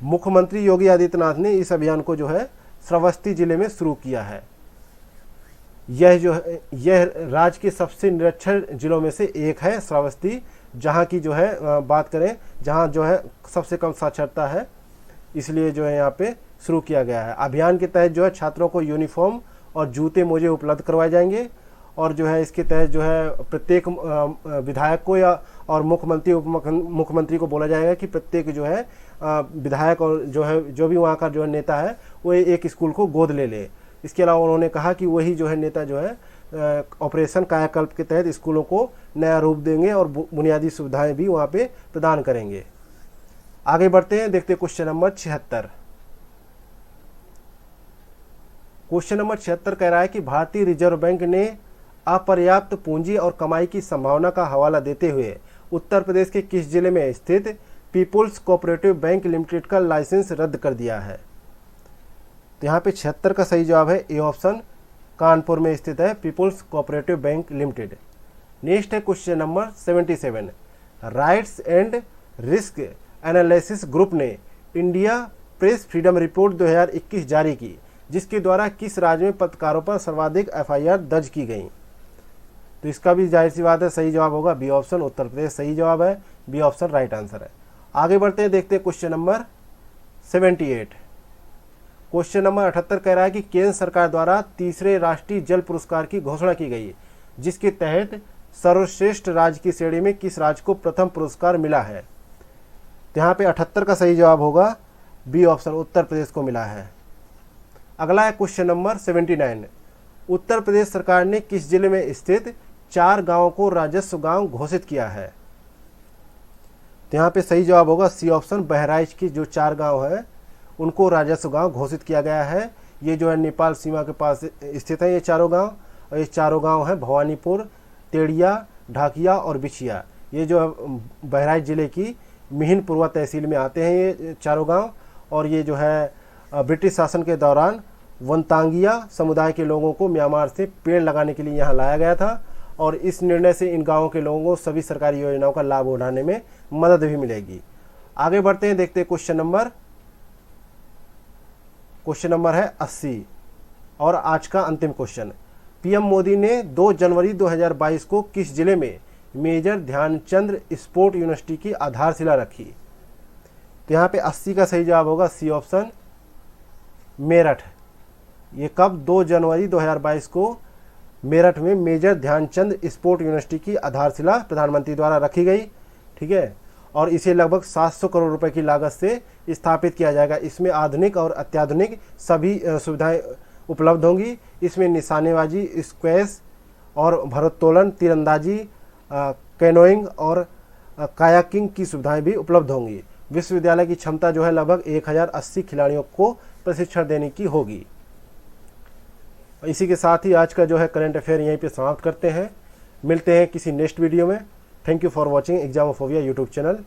A: मुख्यमंत्री योगी आदित्यनाथ ने इस अभियान को जो है श्रावस्ती जिले में शुरू किया है। यह राज्य के सबसे निरक्षर जिलों में से एक है श्रावस्ती, जहाँ की जो है बात करें जहाँ जो है सबसे कम साक्षरता है, इसलिए जो है यहाँ पे शुरू किया गया है। अभियान के तहत जो है छात्रों को यूनिफॉर्म और जूते मोजे उपलब्ध करवाए जाएंगे और जो है इसके तहत जो है प्रत्येक विधायक को या और मुख्यमंत्री उप मुख्यमंत्री को बोला जाएगा कि प्रत्येक जो है विधायक और जो भी वहाँ का जो है नेता है वो एक स्कूल को गोद ले ले। इसके अलावा उन्होंने कहा कि वही जो है नेता जो है ऑपरेशन कायाकल्प के तहत स्कूलों को नया रूप देंगे और बुनियादी सुविधाएं भी वहाँ पे प्रदान करेंगे। आगे बढ़ते हैं, देखते हैं क्वेश्चन नंबर 76। क्वेश्चन नंबर 76 कह रहा है कि भारतीय रिजर्व बैंक ने अपर्याप्त पूंजी और कमाई की संभावना का हवाला देते हुए उत्तर प्रदेश के किस जिले में स्थित पीपुल्स कोऑपरेटिव बैंक लिमिटेड का लाइसेंस रद्द कर दिया है? तो यहाँ पे 76 का सही जवाब है ए ऑप्शन, कानपुर में स्थित है people's cooperative bank limited. Next है question number 77। Rights and risk analysis group ने इंडिया प्रेस फ्रीडम रिपोर्ट 2021 जारी की, जिसके द्वारा किस राज्य में पत्रकारों पर सर्वाधिक FIR दर्ज की गई? तो इसका भी जाहिर सी बात है सही जवाब होगा बी ऑप्शन, उत्तर प्रदेश सही जवाब है। बी ऑप्शन राइट आंसर है। आगे बढ़ते हैं, देखते हैं क्वेश्चन नंबर 78। क्वेश्चन नंबर 78 कह रहा है कि केंद्र सरकार द्वारा तीसरे राष्ट्रीय जल पुरस्कार की घोषणा की गई, जिसके तहत सर्वश्रेष्ठ राज्य की श्रेणी में किस राज्य को प्रथम पुरस्कार मिला है? तो यहाँ पे 78 का सही जवाब होगा बी ऑप्शन, उत्तर प्रदेश को मिला है। अगला है क्वेश्चन नंबर 79। उत्तर प्रदेश सरकार ने किस जिले में स्थित 4 गांवों को राजस्व गांव घोषित किया है? तो यहाँ पे सही जवाब होगा सी ऑप्शन, बहराइच की जो 4 गांव हैं उनको राजस्व गांव घोषित किया गया है। ये जो है नेपाल सीमा के पास स्थित है ये चारों गांव, और ये चारों गांव हैं भवानीपुर, तेड़िया, ढाकिया और बिछिया। ये जो है बहराइच जिले की मिहिनपुरवा तहसील में आते हैं ये चारों गांव। और ये जो है ब्रिटिश शासन के दौरान वनतांगिया समुदाय के लोगों को म्यांमार से पेड़ लगाने के लिए यहाँ लाया गया था, और इस निर्णय से इन गाँवों के लोगों को सभी सरकारी योजनाओं का लाभ उठाने में मदद भी मिलेगी। आगे बढ़ते हैं, देखते हैं क्वेश्चन नंबर है 80 और आज का अंतिम क्वेश्चन। पीएम मोदी ने 2 जनवरी 2022 को किस जिले में मेजर ध्यानचंद स्पोर्ट यूनिवर्सिटी की आधारशिला रखी? तो यहाँ पे 80 का सही जवाब होगा सी ऑप्शन, मेरठ। ये कब? 2 जनवरी 2022 को मेरठ में मेजर ध्यानचंद स्पोर्ट यूनिवर्सिटी की आधारशिला प्रधानमंत्री द्वारा रखी गई, ठीक है। और इसे लगभग 700 करोड़ रुपए की लागत से स्थापित किया जाएगा। इसमें आधुनिक और अत्याधुनिक सभी सुविधाएं उपलब्ध होंगी। इसमें निशानेबाजी, स्क्वैश और भारोत्तोलन, तीरंदाजी, कैनोइंग और कायाकिंग की सुविधाएं भी उपलब्ध होंगी। विश्वविद्यालय की क्षमता जो है लगभग 1080 खिलाड़ियों को प्रशिक्षण देने की होगी। इसी के साथ ही आज का जो है करंट अफेयर यहीं पे समाप्त करते हैं। मिलते हैं किसी नेक्स्ट वीडियो में। Thank you for watching Examophobia YouTube channel.